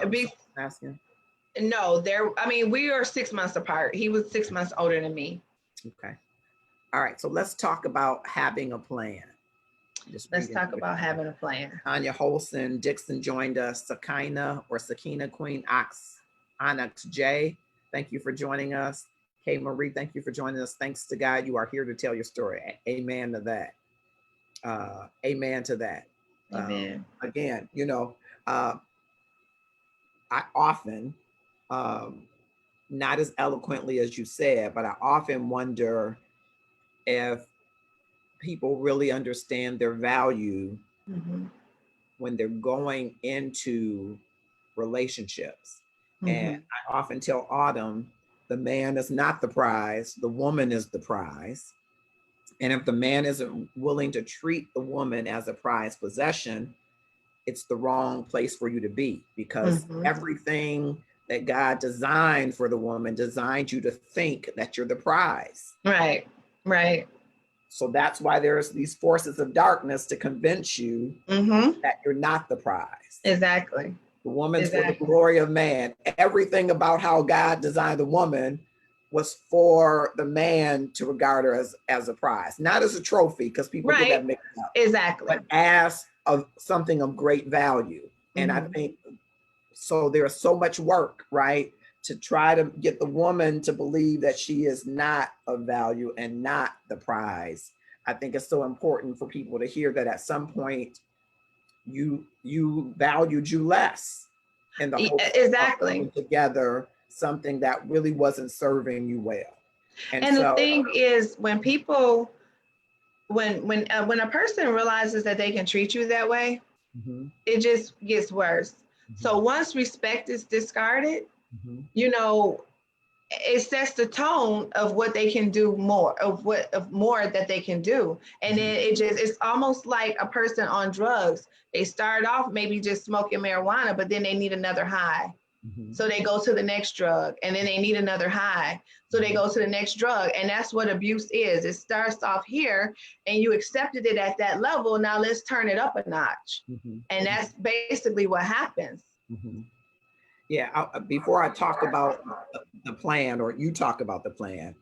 Be- Asking. no, I mean, we are 6 months apart. He was 6 months older than me. Okay. All right. So let's talk about having a plan. Let's talk about having a plan. Tanya Holson Dixon joined us. Sakina Queen Onyx J. Thank you for joining us. Kay Marie, thank you for joining us. Thanks to God, you are here to tell your story. Amen to that. Amen to that. Amen. Again, I often, not as eloquently as you said, but I often wonder if people really understand their value Mm-hmm. when they're going into relationships. Mm-hmm. And I often tell Autumn, the man is not the prize, the woman is the prize. And if the man isn't willing to treat the woman as a prized possession, it's the wrong place for you to be, because Mm-hmm. everything that God designed for the woman designed you to think that you're the prize. Right, right. So that's why there's these forces of darkness to convince you Mm-hmm. that you're not the prize. Exactly. The woman's for the glory of man. Everything about how God designed the woman was for the man to regard her as a prize, not as a trophy, because people get that mixed up. Exactly. But as something of great value. And I think so there's so much work, right, to try to get the woman to believe that she is not of value and not the prize. I think it's so important for people to hear that at some point you valued you less in the whole exactly together something that really wasn't serving you well. And so, the thing is, when people when a person realizes that they can treat you that way, it just gets worse. So once respect is discarded, it sets the tone of what they can do more, of more that they can do. And then it's almost like a person on drugs. They start off maybe just smoking marijuana, but then they need another high. So they go to the next drug, and then they need another high. So they go to the next drug. And that's what abuse is. It starts off here and you accepted it at that level. Now let's turn it up a notch. And that's basically what happens. Yeah, before I talk about the plan, or you talk about the plan,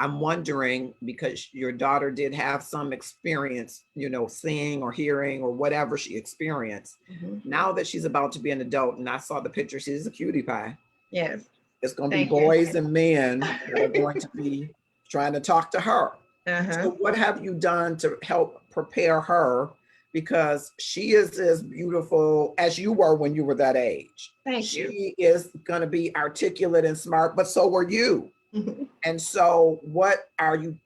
I'm wondering, because your daughter did have some experience, seeing or hearing or whatever she experienced. Now that she's about to be an adult, and I saw the picture, she's a cutie pie. Yes. It's going to be boys and men that are going to be trying to talk to her. So what have you done to help prepare her? Because she is as beautiful as you were when you were that age. Thank you. She is going to be articulate and smart, but so were you. And so what are you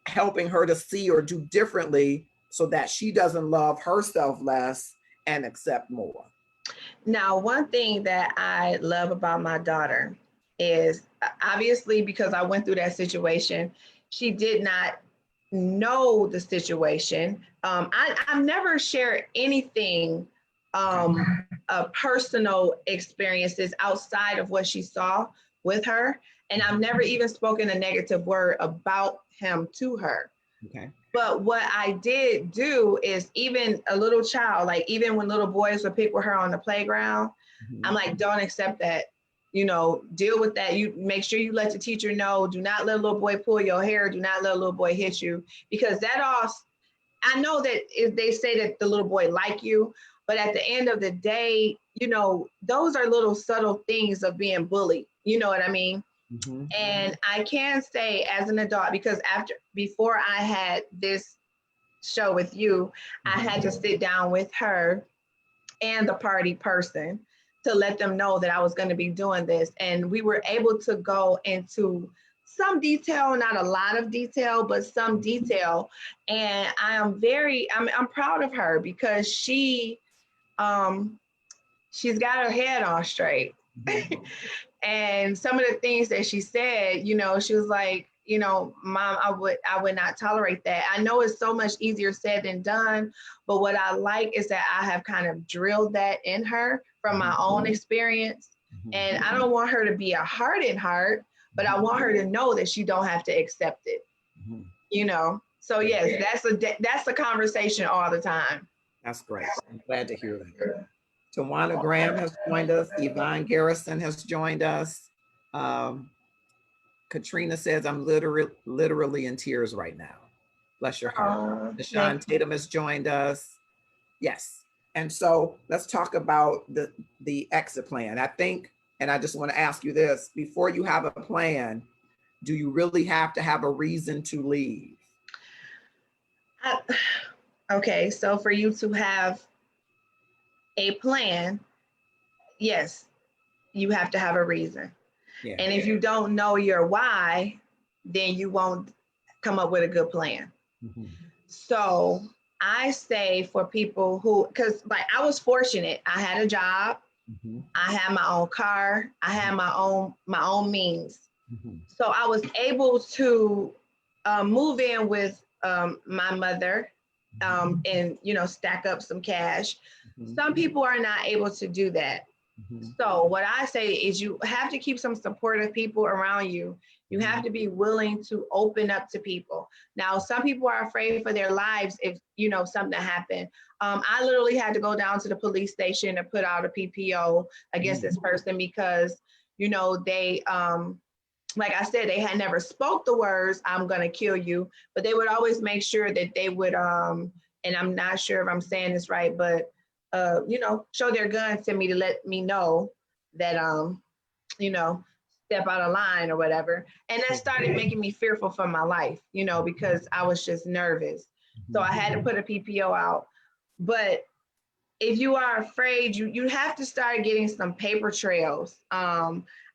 helping her to see or do differently so that she doesn't love herself less and accept more? Now, one thing that I love about my daughter is, obviously, because I went through that situation, she did not know the situation. I've never shared anything, personal experiences outside of what she saw with her. And I've never even spoken a negative word about him to her. Okay. But what I did do is, even a little child, like even when little boys would pick with her on the playground, I'm like, don't accept that. Deal with that. You make sure you let the teacher know. Do not let a little boy pull your hair. Do not let a little boy hit you, because that all. I know that if they say that the little boy like you, but at the end of the day, those are little subtle things of being bullied. You know what I mean? Mm-hmm. And I can say, as an adult, because before I had this show with you, I had to sit down with her and the party person to let them know that I was going to be doing this. And we were able to go into some detail, not a lot of detail, but some detail. And I'm proud of her, because she's got her head on straight. And some of the things that she said, she was like, Mom, I would not tolerate that. I know it's so much easier said than done, but what I like is that I have kind of drilled that in her from my own experience. And I don't want her to be a hardened heart, but I want her to know that she don't have to accept it. So yes, that's a conversation all the time. That's great. I'm glad to hear that. Tawana Graham has joined us. Yvonne Garrison has joined us. Katrina says, I'm literally in tears right now. Bless your heart. Deshaun Tatum has joined us. Yes. And so let's talk about the exit plan. I think, and I just want to ask you this, before you have a plan, do you really have to have a reason to leave? Okay, so for you to have a plan, yes, you have to have a reason. Yeah. And if you don't know your why, then you won't come up with a good plan. So I say, for people who, because like I was fortunate, I had a job, I had my own car, I had my own means. So I was able to move in with my mother and stack up some cash. Some people are not able to do that. So what I say is, you have to keep some supportive people around you. You have to be willing to open up to people. Now, some people are afraid for their lives if, something happened. I literally had to go down to the police station and put out a PPO against this person, because, they, like I said, they had never spoke the words, I'm going to kill you, but they would always make sure that they would, and I'm not sure if I'm saying this right, but show their guns to me to let me know that, step out of line or whatever. And that started making me fearful for my life, because I was just nervous. So I had to put a PPO out. But if you are afraid, you have to start getting some paper trails.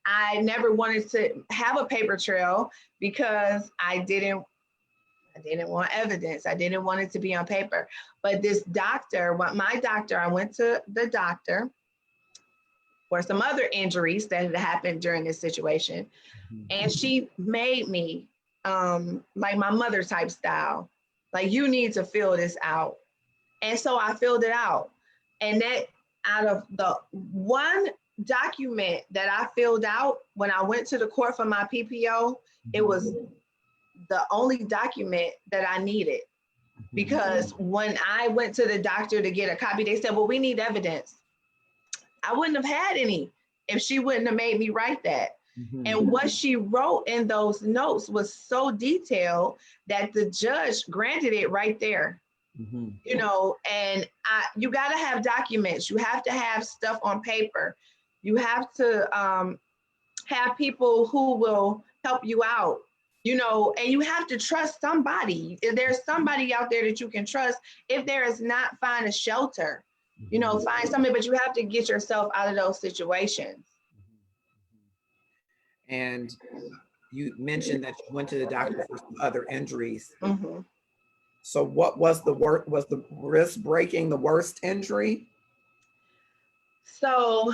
I never wanted to have a paper trail because I didn't want evidence. I didn't want it to be on paper. But this doctor, I went to the doctor for some other injuries that had happened during this situation. And she made me like my mother type style. Like, you need to fill this out. And so I filled it out. And that, out of the one document that I filled out when I went to the court for my PPO, it was the only document that I needed. Because when I went to the doctor to get a copy, they said, well, we need evidence. I wouldn't have had any if she wouldn't have made me write that. And what she wrote in those notes was so detailed that the judge granted it right there. And you got to have documents. You have to have stuff on paper. You have to have people who will help you out, and you have to trust somebody. If there's somebody out there that you can trust, if there is not, find a shelter, find somebody, but you have to get yourself out of those situations. And you mentioned that you went to the doctor for some other injuries. So what was the wrist breaking the worst injury? So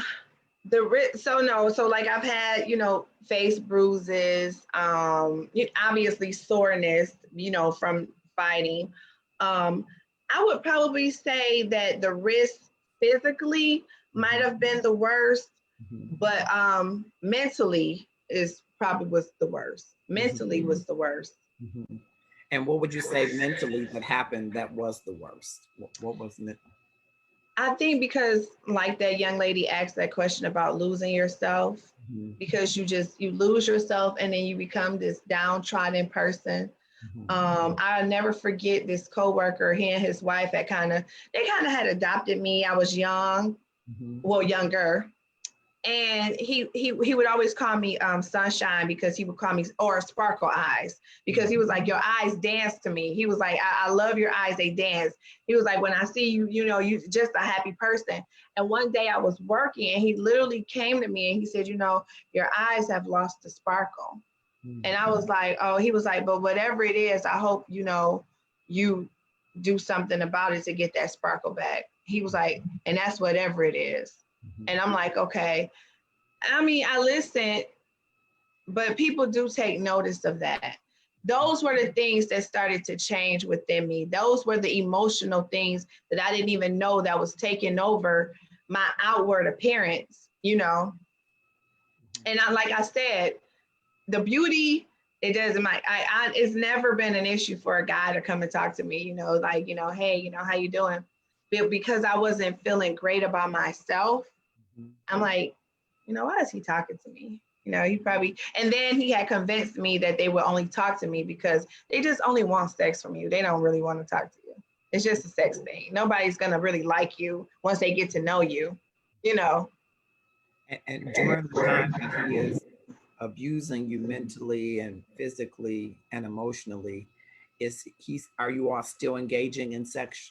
like I've had, face bruises, obviously soreness, from fighting. I would probably say that the wrist physically might have been the worst, but mentally is probably was the worst. Mentally was the worst. Mhm. And what would you say mentally that happened that was the worst? What was it? I think because like that young lady asked that question about losing yourself, Mhm. because you lose yourself and then you become this downtrodden person. Mhm. I'll never forget this coworker. He and his wife they kind of had adopted me. I was young, Mhm. well, younger, and he would always call me Sunshine, because he would call me, or Sparkle Eyes, because he was like, your eyes dance to me. He was like, I love your eyes, they dance. He was like, when I see you, you just a happy person. And one day I was working and he literally came to me and he said, your eyes have lost the sparkle. Mhm. And I was like, oh, he was like, but whatever it is, I hope you do something about it to get that sparkle back. He was like, and that's whatever it is. Mhm. And I'm like, okay. I mean, I listened, but people do take notice of that. Those were the things that started to change within me. Those were the emotional things that I didn't even know that was taking over my outward appearance. And like I said, the beauty, it doesn't matter. It's never been an issue for a guy to come and talk to me, like, hey, how you doing? But because I wasn't feeling great about myself, Mhm. I'm like, why is he talking to me? He probably, and then he had convinced me that they would only talk to me because they just only want sex from you. They don't really want to talk to you. It's just a sex thing. Nobody's going to really like you once they get to know you, you know. And during the time that he is abusing you mentally and physically and emotionally, are you all still engaging in sex?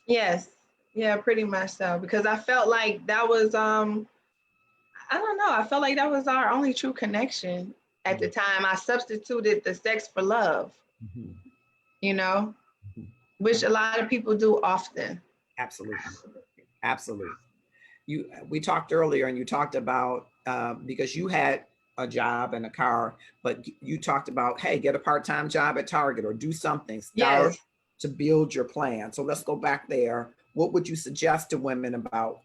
Yes. Yeah, pretty much so. Because I felt like that was, I don't know. I felt like that was our only true connection at the time. I substituted the sex for love, Mhm. you know, Mhm. which a lot of people do often. Absolutely. Absolutely. We talked earlier and you talked about because you had a job and a car, but you talked about, hey, get a part-time job at Target or do something, start Yes. to build your plan. So let's go back there. What would you suggest to women about,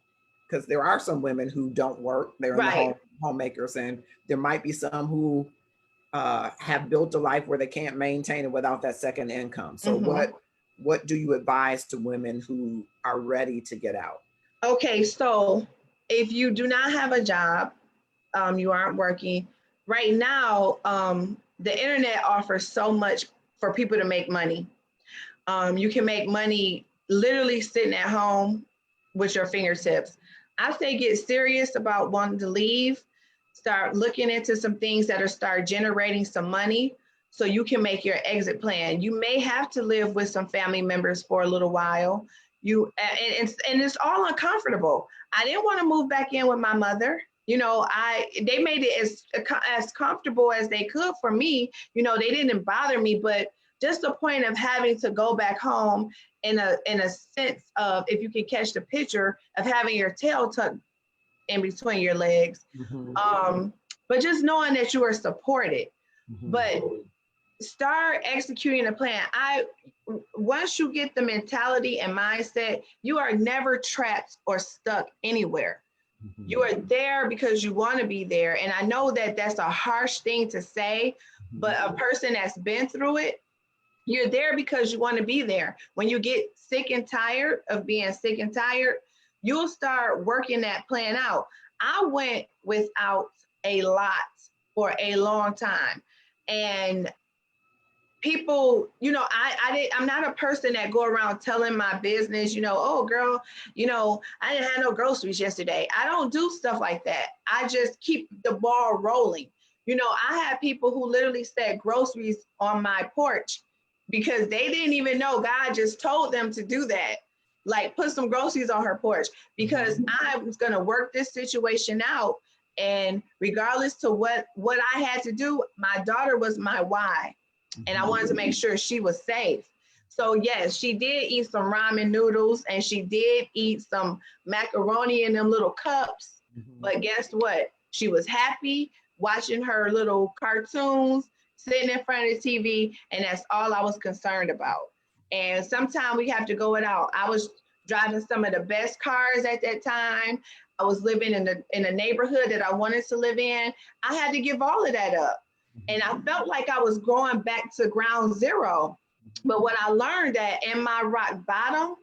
because there are some women who don't work, they're in the Right. homemakers, and there might be some who have built a life where they can't maintain it without that second income. So Mm-hmm. what do you advise to women who are ready to get out? Okay, so if you do not have a job, you aren't working right now, the internet offers so much for people to make money. You can make money literally sitting at home with your fingertips. I say get serious about wanting to leave. Start looking into some things that are start generating some money so you can make your exit plan. You may have to live with some family members for a little while. And it's all uncomfortable. I didn't want to move back in with my mother. They made it as comfortable as they could for me. They didn't bother me, but just the point of having to go back home in a sense of, if you can catch the picture of having your tail tucked in between your legs, Mhm. but just knowing that you are supported. Mhm. But start executing a plan. Once you get the mentality and mindset, you are never trapped or stuck anywhere. You Mhm. are there because you want to be there. And I know that that's a harsh thing to say, but Mhm. a person that's been through it, you're there because you want to be there. When you get sick and tired of being sick and tired, you'll start working that plan out. I went without a lot for a long time. And people, I'm not a person that go around telling my business, oh girl, I didn't have no groceries yesterday. I don't do stuff like that. I just keep the ball rolling. I have people who literally set groceries on my porch because they didn't even know God just told them to do that. Like, put some groceries on her porch, because Mhm. I was going to work this situation out. And regardless to what I had to do, my daughter was my why, and I Mhm. wanted to make sure she was safe. So yes, she did eat some ramen noodles and she did eat some macaroni in them little cups. Mhm. But guess what? She was happy watching her little cartoons, sitting in front of the TV, and that's all I was concerned about. And sometimes we have to go it out. I was driving some of the best cars at that time. I was living in a neighborhood that I wanted to live in. I had to give all of that up. And I felt like I was going back to ground zero. But what I learned that in my rock bottom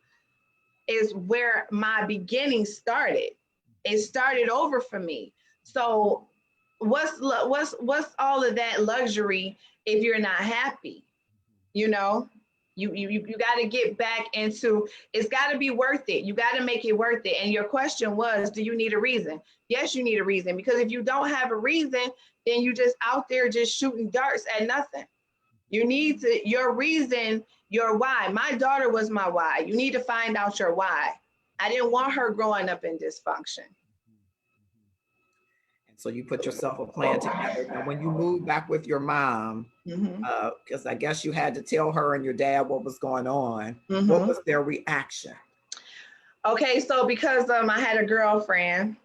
is where my beginning started. It started over for me. So what's all of that luxury if you're not happy? You know, you got to get back into, it's got to be worth it. You got to make it worth it. And your question was, do you need a reason? Yes, you need a reason, because if you don't have a reason, then you just out there just shooting darts at nothing. You need to, your reason, your why. My daughter was my why. You need to find out your why. I didn't want her growing up in dysfunction. And so you put yourself a plan together. And when you moved back with your mom, because I guess you had to tell her and your dad what was going on, what was their reaction? Okay, so because I had a girlfriend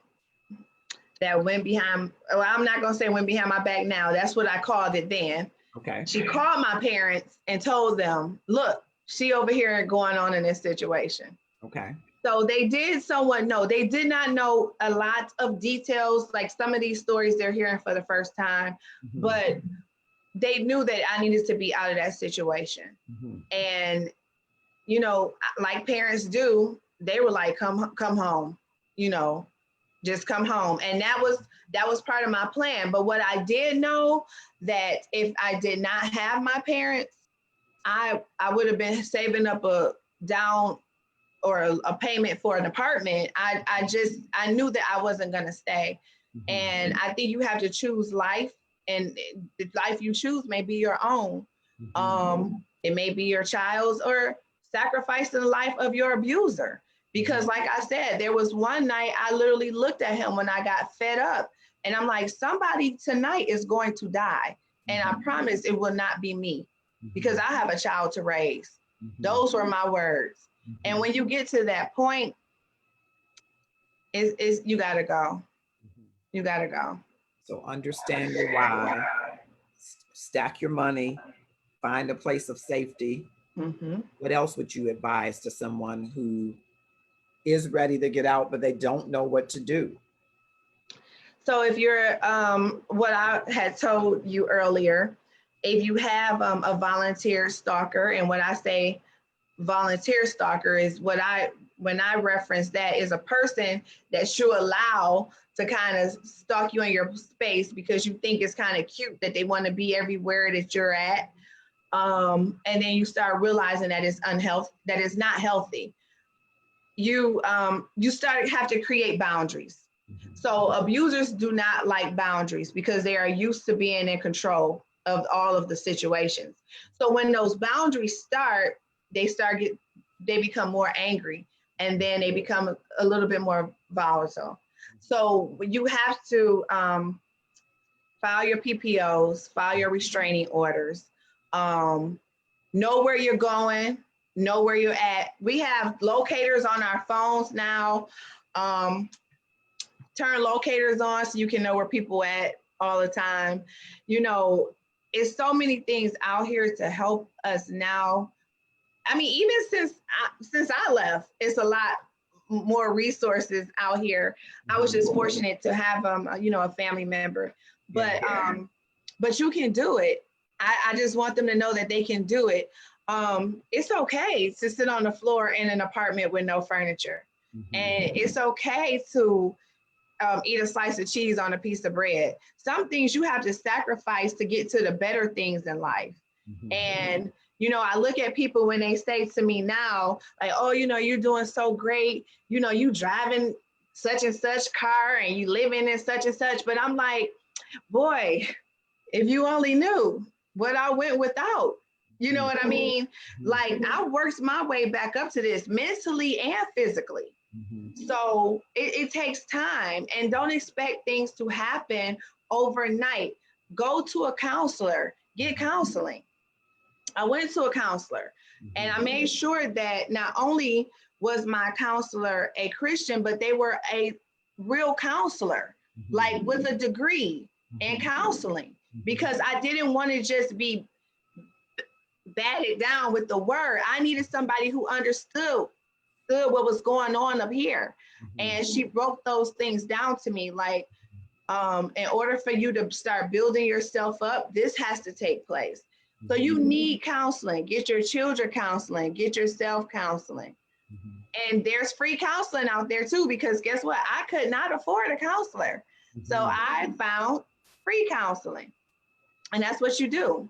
that went behind, well, I'm not gonna say went behind my back now. That's what I called it then. Okay. She called my parents and told them, look, she over here going on in this situation. Okay. So they did somewhat know. They did not know a lot of details, like some of these stories they're hearing for the first time, but they knew that I needed to be out of that situation. And, you know, like parents do, they were like, come home, you know, just come home. And that was part of my plan. But what I did know, that if I did not have my parents, I would have been saving up a down or a payment for an apartment. I knew that I wasn't going to stay. And I think you have to choose life, and the life you choose may be your own. It may be your child's, or sacrificing the life of your abuser. Because like I said, there was one night I literally looked at him when I got fed up, and I'm like, somebody tonight is going to die. And I promise it will not be me, because I have a child to raise. Those were my words. And when you get to that point, is you gotta go. You gotta go. So understand your why, stack your money, find a place of safety. What else would you advise to someone who is ready to get out, but they don't know what to do? So if you're, what I had told you earlier, if you have a volunteer stalker, and what I say volunteer stalker is when I reference that, is a person that you allow to kind of stalk you in your space because you think it's kind of cute that they want to be everywhere that you're at. And then you start realizing that it's unhealthy, that it's not healthy. You have to create boundaries. So abusers do not like boundaries because they are used to being in control of all of the situations. So when those boundaries start, they become more angry, and then they become a little bit more volatile. So you have to file your PPOs, file your restraining orders, know where you're going, know where you're at. We have locators on our phones now. Turn locators on so you can know where people at all the time. You know, it's so many things out here to help us now. I mean, even since I left, it's a lot more resources out here. I was just fortunate to have a family member, but you can do it. I just want them to know that they can do it. It's okay to sit on the floor in an apartment with no furniture, and it's okay to eat a slice of cheese on a piece of bread. Some things you have to sacrifice to get to the better things in life. And I look at people when they say to me now, like, oh, you're doing so great. You driving such and such car and you living in such and such. But I'm like, boy, if you only knew what I went without, you know what I mean? Like, I worked my way back up to this mentally and physically. So it takes time, and don't expect things to happen overnight. Go to a counselor, get counseling. I went to a counselor, and I made sure that not only was my counselor a Christian, but they were a real counselor, like with a degree in counseling, because I didn't want to just be batted down with the word. I needed somebody who understood what was going on up here. And she broke those things down to me, like, in order for you to start building yourself up, this has to take place. So you need counseling. Get your children counseling, get yourself counseling. And there's free counseling out there too, because guess what? I could not afford a counselor. So I found free counseling. And that's what you do.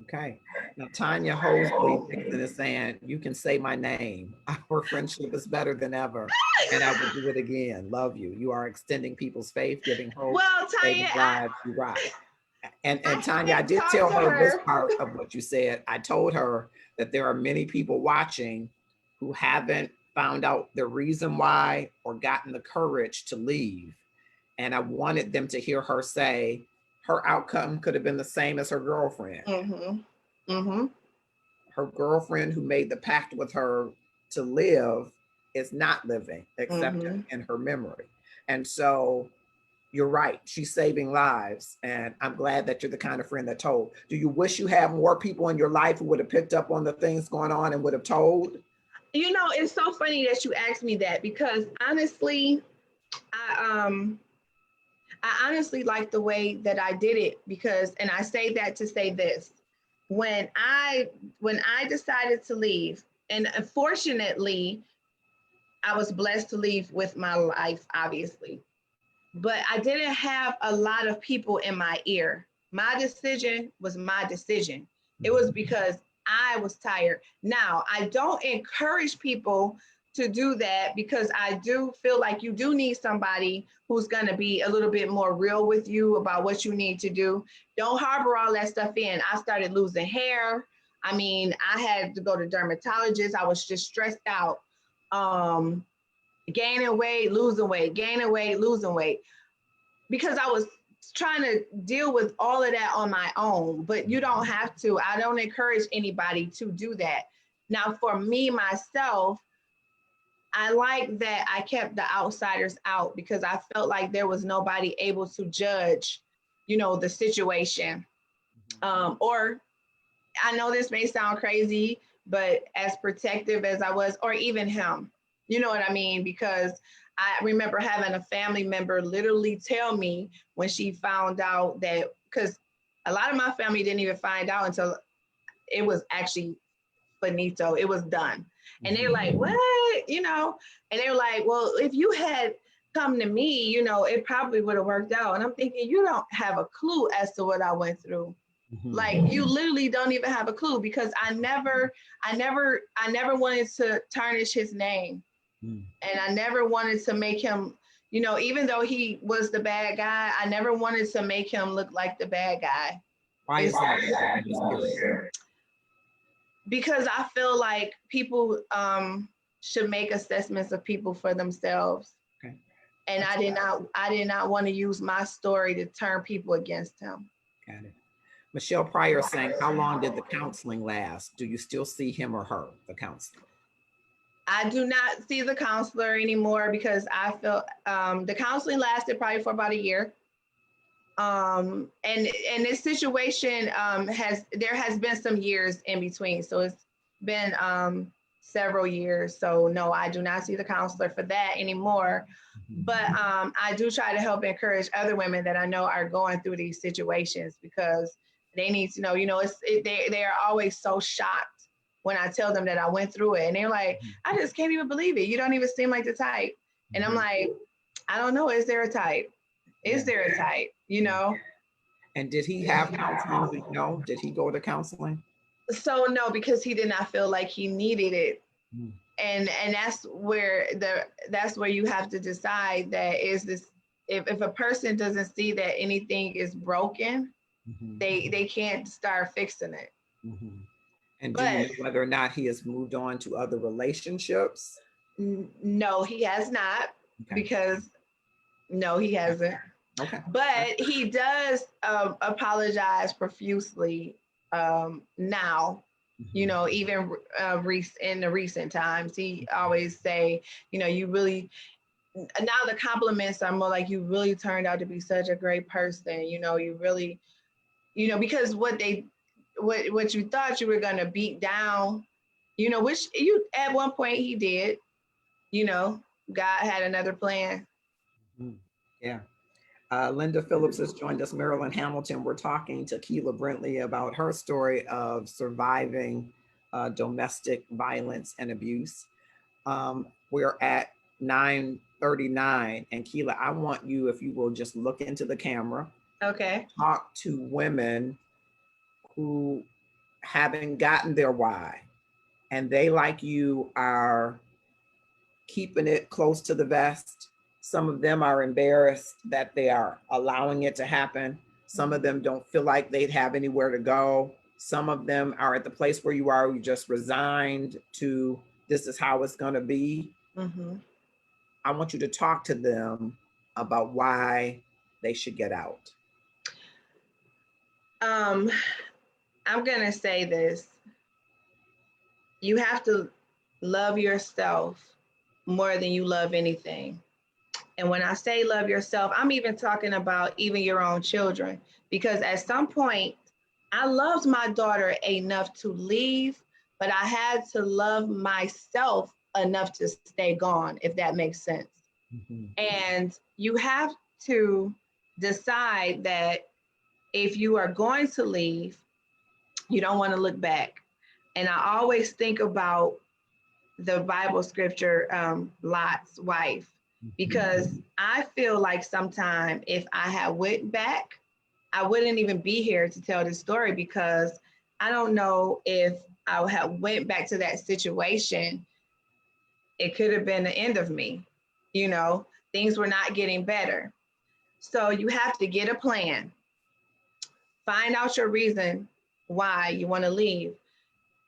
Okay. Now, Tanya Hosley Dixon is saying, you can say my name. Our friendship is better than ever. And I will do it again. Love you. You are extending people's faith, giving hope, Well, saving Tanya, lives. You rock. And Tanya, I did tell her this part of what you said. I told her that there are many people watching who haven't found out the reason why or gotten the courage to leave. And I wanted them to hear her say, her outcome could have been the same as her girlfriend. Her girlfriend who made the pact with her to live is not living, except in her memory. And so you're right, she's saving lives. And I'm glad that you're the kind of friend that told. Do you wish you had more people in your life who would have picked up on the things going on and would have told? You know, it's so funny that you asked me that, because honestly, I honestly like the way that I did it, because, and I say that to say this, when I decided to leave, and unfortunately, I was blessed to leave with my life, obviously, but I didn't have a lot of people in my ear. My decision was my decision. It was because I was tired. Now, I don't encourage people to do that, because I do feel like you do need somebody who's going to be a little bit more real with you about what you need to do. Don't harbor all that stuff in. I started losing hair. I mean, I had to go to dermatologists. I was just stressed out. Gaining weight, losing weight, gaining weight, losing weight, because I was trying to deal with all of that on my own. But you don't have to. I don't encourage anybody to do that. Now, for me, myself, I like that I kept the outsiders out, because I felt like there was nobody able to judge, you know, the situation. Or I know this may sound crazy, but as protective as I was, or even him, you know what I mean? Because I remember having a family member literally tell me when she found out that, because a lot of my family didn't even find out until it was actually finito, it was done. And they're like, what? You know, and they're like, well, if you had come to me, you know, it probably would have worked out. And I'm thinking, you don't have a clue as to what I went through. Like, you literally don't even have a clue, because I never wanted to tarnish his name. And I never wanted to make him, you know, even though he was the bad guy, I never wanted to make him look like the bad guy. Why is that? Because I feel like people should make assessments of people for themselves. Okay. And I did not want to use my story to turn people against him. Got it. Michelle Pryor saying, how long did the counseling last? Do you still see him or her, the counselor? I do not see the counselor anymore, because I felt the counseling lasted probably for about a year. And this situation there has been some years in between. So it's been several years. So no, I do not see the counselor for that anymore. But I do try to help encourage other women that I know are going through these situations, because they need to know, you know, they are always so shocked when I tell them that I went through it. And they're like, I just can't even believe it. You don't even seem like the type. And I'm like, I don't know. Is there a type? Is there a type? You know? And did he have counseling? No. Did he go to counseling? So no, because he did not feel like he needed it. And that's where you have to decide that is this, if a person doesn't see that anything is broken, they can't start fixing it. And do you know whether or not he has moved on to other relationships? No, he has not. Okay. Because no, he hasn't. Okay. But he does apologize profusely now. You know, even in the recent times, he always say, you know, you really, now the compliments are more like, you really turned out to be such a great person. You know, you really, you know, because what you thought you were going to beat down you know, which you at one point he did, you know, God had another plan. Mhm. Yeah. Linda Phillips has joined us, Marilyn Hamilton. We're talking to Keila Brintley about her story of surviving domestic violence and abuse. We're at 9:39, and Keila, I want you, if you will just look into the camera, Okay. talk to women who haven't gotten their why, and they, like you, are keeping it close to the vest. Some of them are embarrassed that they are allowing it to happen. Some of them don't feel like they'd have anywhere to go. Some of them are at the place where you are, you just resigned to this is how it's going to be. Mm-hmm. I want you to talk to them about why they should get out. Um, I'm gonna say this. You have to love yourself more than you love anything. And when I say love yourself, I'm even talking about even your own children. Because at some point, I loved my daughter enough to leave, but I had to love myself enough to stay gone, if that makes sense. Mhm. And you have to decide that if you are going to leave, you don't want to look back. And I always think about the Bible scripture, Lot's wife, because I feel like sometime if I had went back, I wouldn't even be here to tell this story because I don't know if I had went back to that situation, it could have been the end of me. You know, things were not getting better. So you have to get a plan, find out your reason why you want to leave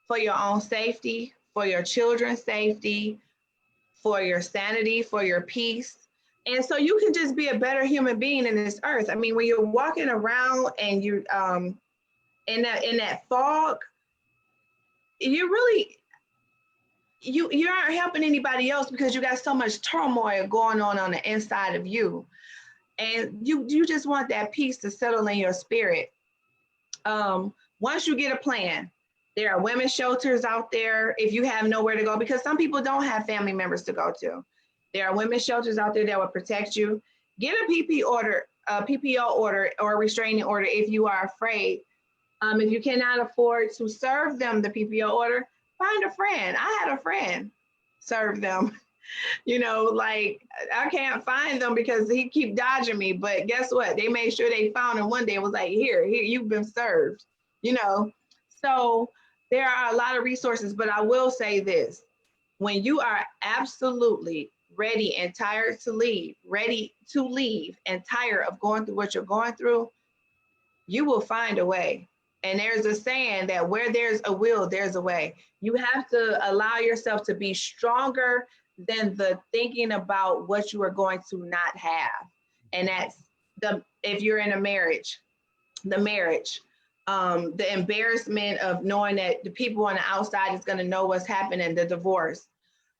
for your own safety, for your children's safety, for your sanity, for your peace. And so you can just be a better human being in this earth. I mean, when you're walking around and you're in that fog, you really you aren't helping anybody else because you got so much turmoil going on the inside of you. And you just want that peace to settle in your spirit. Once you get a plan, there are women's shelters out there if you have nowhere to go, because some people don't have family members to go to. There are women's shelters out there that will protect you. Get a PPO order or a restraining order if you are afraid. If you cannot afford to serve them the PPO order, find a friend. I had a friend serve them. You know, like I can't find them because he keep dodging me. But guess what? They made sure they found him one day and was like, here, you've been served. You know, so there are a lot of resources. But I will say this: when you are absolutely ready and tired to leave, ready to leave, and tired of going through what you're going through, you will find a way. And there's a saying that where there's a will, there's a way. You have to allow yourself to be stronger than the thinking about what you are going to not have. And that's if you're in a marriage, the marriage, the embarrassment of knowing that the people on the outside is going to know what's happening, the divorce.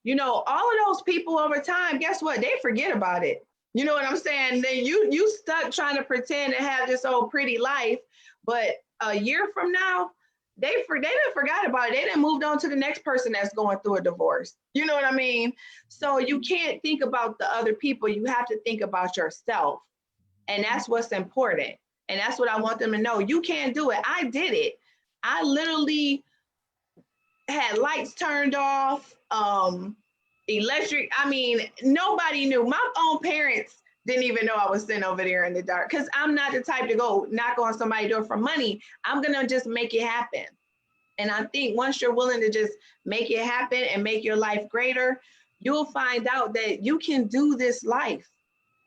You know, all of those people over time, guess what? They forget about it. You know what I'm saying? You stuck trying to pretend and have this old pretty life, but a year from now, they didn't forgot about it. They didn't moved on to the next person that's going through a divorce. You know what I mean? So you can't think about the other people. You have to think about yourself. And that's what's important. And that's what I want them to know. You can't do it. I did it. I literally had lights turned off, electric. I mean, nobody knew. My own parents didn't even know I was sitting over there in the dark because I'm not the type to go knock on somebody's door for money. I'm going to just make it happen. And I think once you're willing to just make it happen and make your life greater, you'll find out that you can do this life.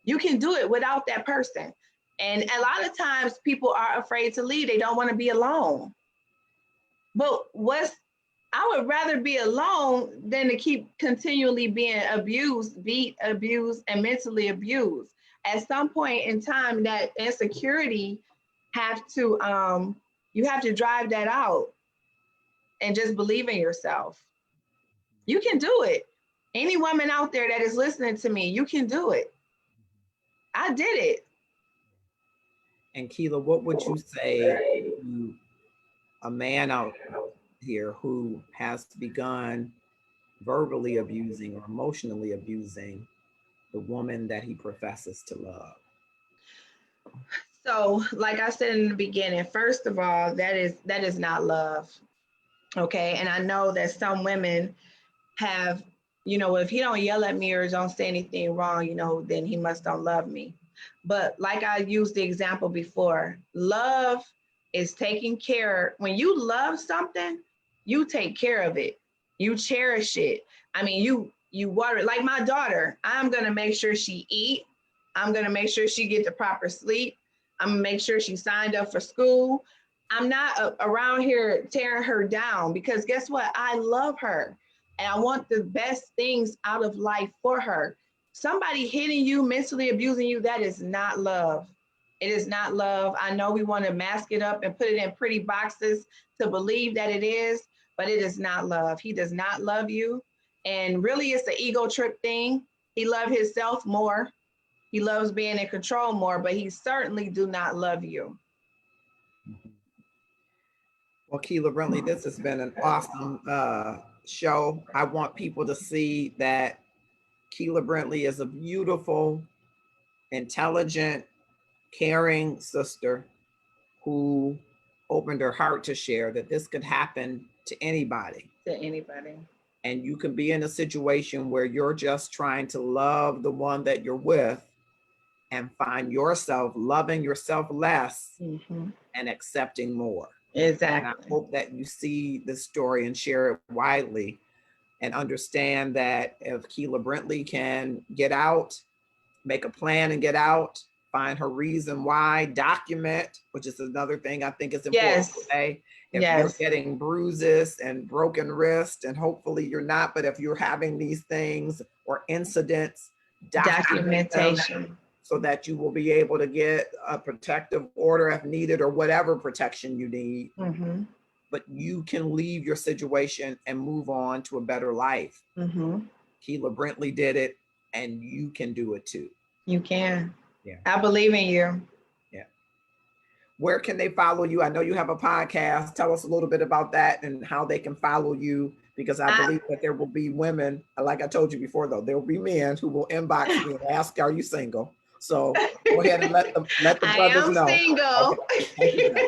You can do it without that person. And a lot of times people are afraid to leave. They don't want to be alone. But I would rather be alone than to keep continually being abused, beat, abused, and mentally abused. At some point in time, that insecurity have to you have to drive that out and just believe in yourself. You can do it. Any woman out there that is listening to me, you can do it. I did it. And Keila, what would you say to a man out here who has begun verbally abusing or emotionally abusing the woman that he professes to love? So, like I said in the beginning, first of all, that is not love. Okay. And I know that some women have, if he don't yell at me or don't say anything wrong, then he must don't love me. But like I used the example before, love is taking care. When you love something, you take care of it. You cherish it. I mean, you water it. Like my daughter, I'm gonna make sure she eat. I'm gonna make sure she get the proper sleep. I'm gonna make sure she signed up for school. I'm not around here tearing her down because guess what? I love her and I want the best things out of life for her. Somebody hitting you, mentally abusing you, that is not love. It is not love. I know we want to mask it up and put it in pretty boxes to believe that it is, but it is not love. He does not love you. And really, it's an ego trip thing. He loves himself more. He loves being in control more, but he certainly do not love you. Well, Keila Brintley, this has been an awesome show. I want people to see that Keila Brintley is a beautiful, intelligent, caring sister who opened her heart to share that this could happen to anybody. To anybody. And you can be in a situation where you're just trying to love the one that you're with and find yourself loving yourself less and accepting more. Exactly. And I hope that you see this story and share it widely and understand that if Keila Brintley can get out, make a plan and get out, find her reason why, document, which is another thing I think is important to say. If you're getting bruises and broken wrist, and hopefully you're not, but if you're having these things or incidents, documentation so that you will be able to get a protective order if needed or whatever protection you need. But you can leave your situation and move on to a better life. Keila Brintley did it, and you can do it too. You can. Yeah. I believe in you. Yeah. Where can they follow you? I know you have a podcast. Tell us a little bit about that and how they can follow you, because I believe that there will be women, like I told you before, though, there will be men who will inbox me and ask, are you single? So go ahead and let the brothers know. I am single. Okay.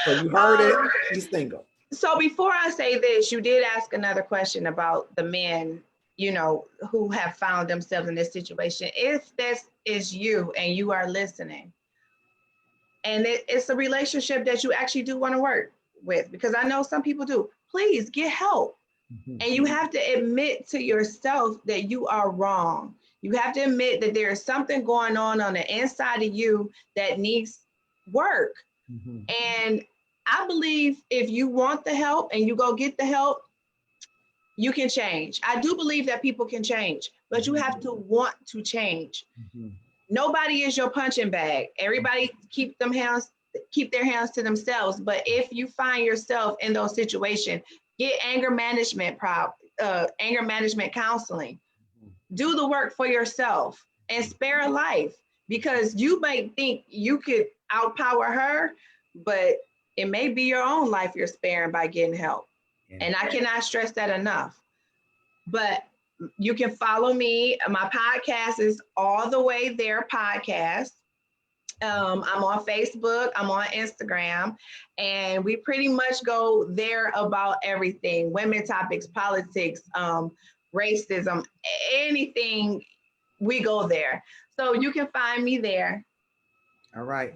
So you heard it, she's single. So before I say this, you did ask another question about the men, who have found themselves in this situation. If this is you and you are listening, and it's a relationship that you actually do want to work with, because I know some people do, please get help. And you have to admit to yourself that you are wrong. You have to admit that there is something going on the inside of you that needs work. And I believe if you want the help and you go get the help, you can change. I do believe that people can change, but you have to want to change. Nobody is your punching bag. Everybody keep their hands to themselves. But if you find yourself in those situations, get anger management counseling. Do the work for yourself and spare a life, because you might think you could outpower her, but it may be your own life you're sparing by getting help. And I cannot stress that enough. But you can follow me. My podcast is All the Way There Podcast. I'm on Facebook, I'm on Instagram, and we pretty much go there about everything: women topics, politics, racism, anything, we go there. So you can find me there. All right.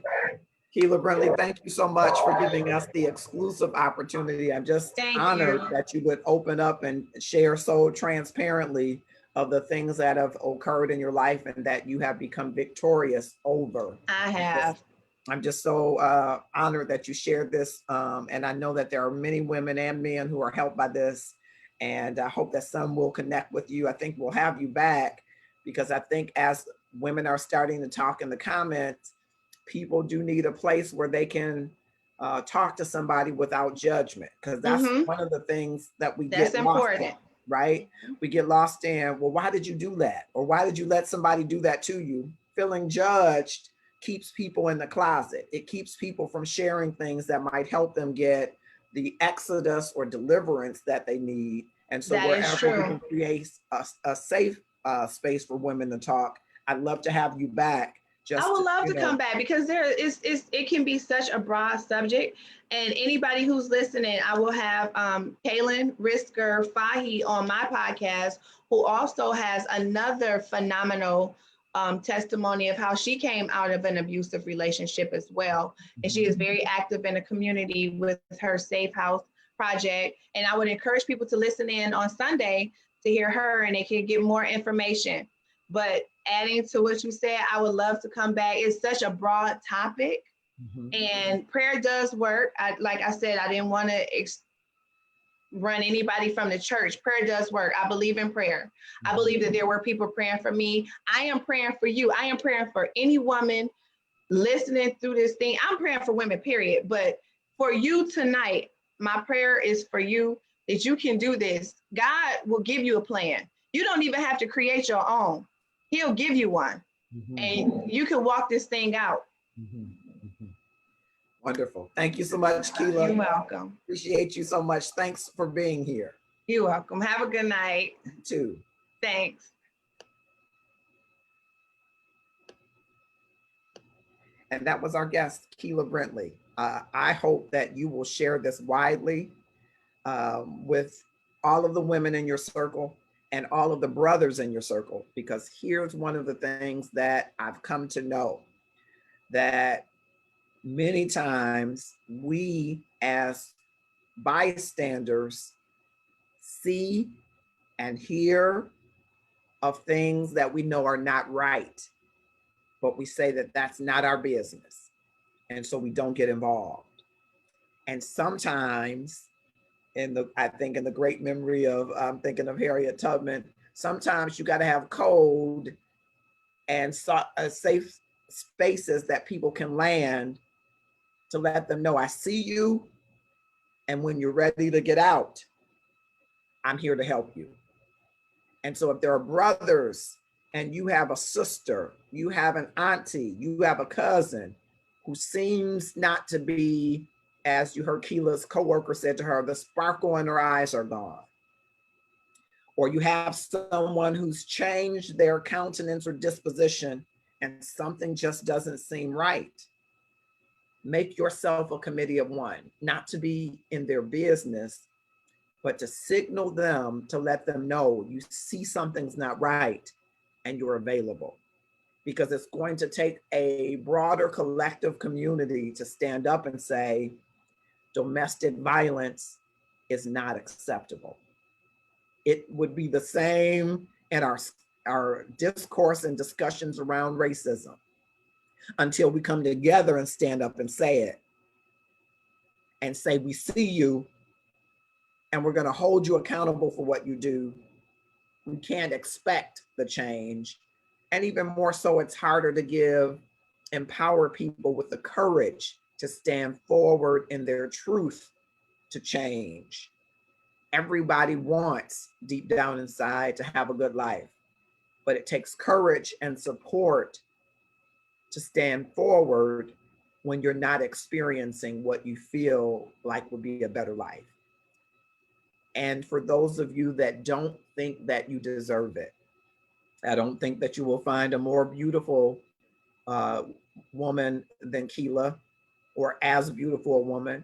Keila Brintley, thank you so much for giving us the exclusive opportunity. I'm just honored that you would open up and share so transparently of the things that have occurred in your life and that you have become victorious over. I have. I'm just so honored that you shared this. And I know that there are many women and men who are helped by this. And I hope that some will connect with you. I think we'll have you back, because I think as women are starting to talk in the comments, people do need a place where they can talk to somebody without judgment, because that's one of the things that we get lost in, right? We get lost in, well, why did you do that? Or why did you let somebody do that to you? Feeling judged keeps people in the closet. It keeps people from sharing things that might help them get the exodus or deliverance that they need. And so That is wherever we true. can create a safe space for women to talk, I'd love to have you back. I Just would to, love you to come know, back because it can be such a broad subject. And anybody who's listening, I will have Kaylin Risker Fahy on my podcast, who also has another phenomenal testimony of how she came out of an abusive relationship as well. And she is very active in the community with her Safe House project. And I would encourage people to listen in on Sunday to hear her, and they can get more information. But adding to what you said, I would love to come back. It's such a broad topic, mhm, and prayer does work. Like I said, I didn't want to run anybody from the church. Prayer does work. I believe in prayer. I believe that there were people praying for me. I am praying for you. I am praying for any woman listening through this thing. I'm praying for women, period. But for you tonight, my prayer is for you that you can do this. God will give you a plan. You don't even have to create your own. He'll give you one, mhm, and you can walk this thing out. mhm, mhm. Wonderful. Thank you so much, You're Keila. welcome. Appreciate you so much. Thanks for being here You're welcome. Have a good night. too. Thanks. And that was our guest, Keila Brintley. I hope that you will share this widely with all of the women in your circle and all of the brothers in your circle, because here's one of the things that I've come to know, that many times we as bystanders see and hear of things that we know are not right, but we say that that's not our business. And so we don't get involved. And sometimes I think in the great memory of, I'm thinking of Harriet Tubman, sometimes you got to have code and safe spaces that people can land to let them know, I see you. And when you're ready to get out, I'm here to help you. And so if there are brothers and you have a sister, you have an auntie, you have a cousin who seems not to be, as you heard Keila's coworker said to her, the sparkle in her eyes are gone. Or you have someone who's changed their countenance or disposition and something just doesn't seem right. Make yourself a committee of one, not to be in their business, but to signal them, to let them know you see something's not right and you're available. Because it's going to take a broader collective community to stand up and say, domestic violence is not acceptable. It would be the same in our discourse and discussions around racism until we come together and stand up and say it and say, we see you and we're going to hold you accountable for what you do. We can't expect the change. And even more so, it's harder to empower people with the courage to stand forward in their truth to change. Everybody wants deep down inside to have a good life, but it takes courage and support to stand forward when you're not experiencing what you feel like would be a better life. And for those of you that don't think that you deserve it, I don't think that you will find a more beautiful woman than Keila, or as beautiful a woman.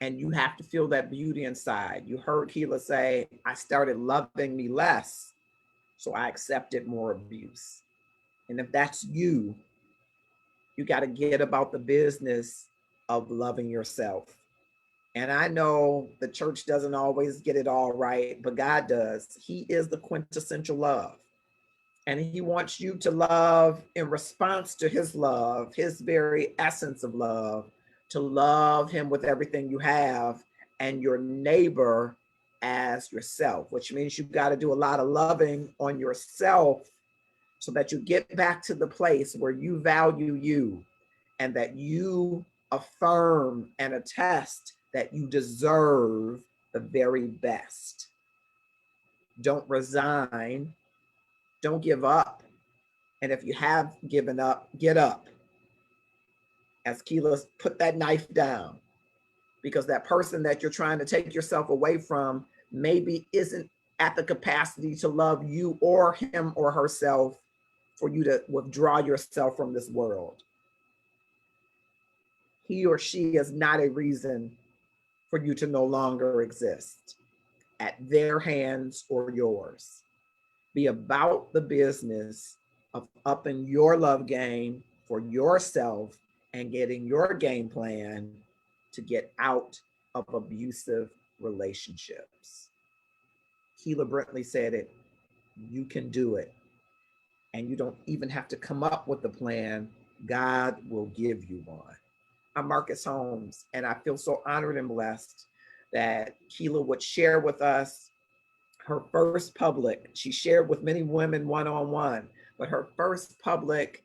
And you have to feel that beauty inside. You heard Keila say, I started loving me less, so I accepted more abuse. And if that's you, you got to get about the business of loving yourself. And I know the church doesn't always get it all right, but God does. He is the quintessential love. And he wants you to love in response to his love, his very essence of love, to love him with everything you have and your neighbor as yourself, which means you've got to do a lot of loving on yourself so that you get back to the place where you value you and that you affirm and attest that you deserve the very best. Don't resign. Don't give up. And if you have given up, get up. As Keila put that knife down because that person that you're trying to take yourself away from maybe isn't at the capacity to love you or him or herself for you to withdraw yourself from this world. He or she is not a reason for you to no longer exist at their hands or yours. Be about the business of upping your love game for yourself and getting your game plan to get out of abusive relationships. Keila Brintley said it, you can do it. And you don't even have to come up with a plan. God will give you one. I'm Marcus Holmes, and I feel so honored and blessed that Keila would share with us her first public. She shared with many women one-on-one, but her first public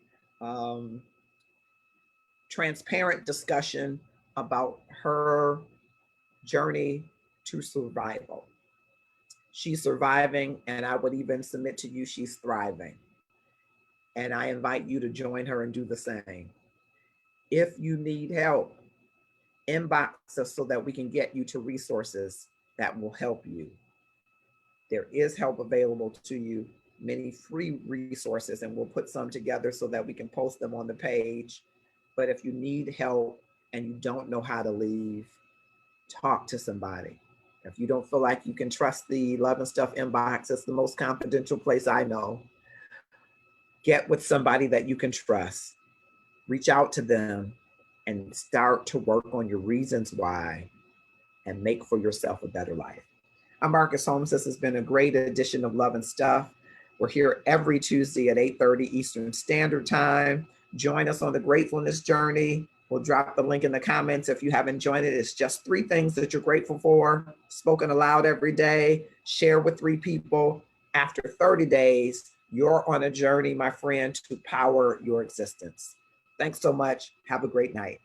transparent discussion about her journey to survival. She's surviving, and I would even submit to you, she's thriving. And I invite you to join her and do the same. If you need help, inbox us so that we can get you to resources that will help you. There is help available to you, many free resources, and we'll put some together so that we can post them on the page. But if you need help and you don't know how to leave, talk to somebody. If you don't feel like you can trust the Love and Stuff inbox, it's the most confidential place I know. Get with somebody that you can trust. Reach out to them and start to work on your reasons why and make for yourself a better life. I'm Marcus Holmes. This has been a great edition of Love and Stuff. We're here every Tuesday at 8:30 Eastern Standard Time. Join us on the gratefulness journey. We'll drop the link in the comments if you haven't joined it. It's just 3 things that you're grateful for, spoken aloud every day, share with 3 people. After 30 days, you're on a journey, my friend, to power your existence. Thanks so much. Have a great night.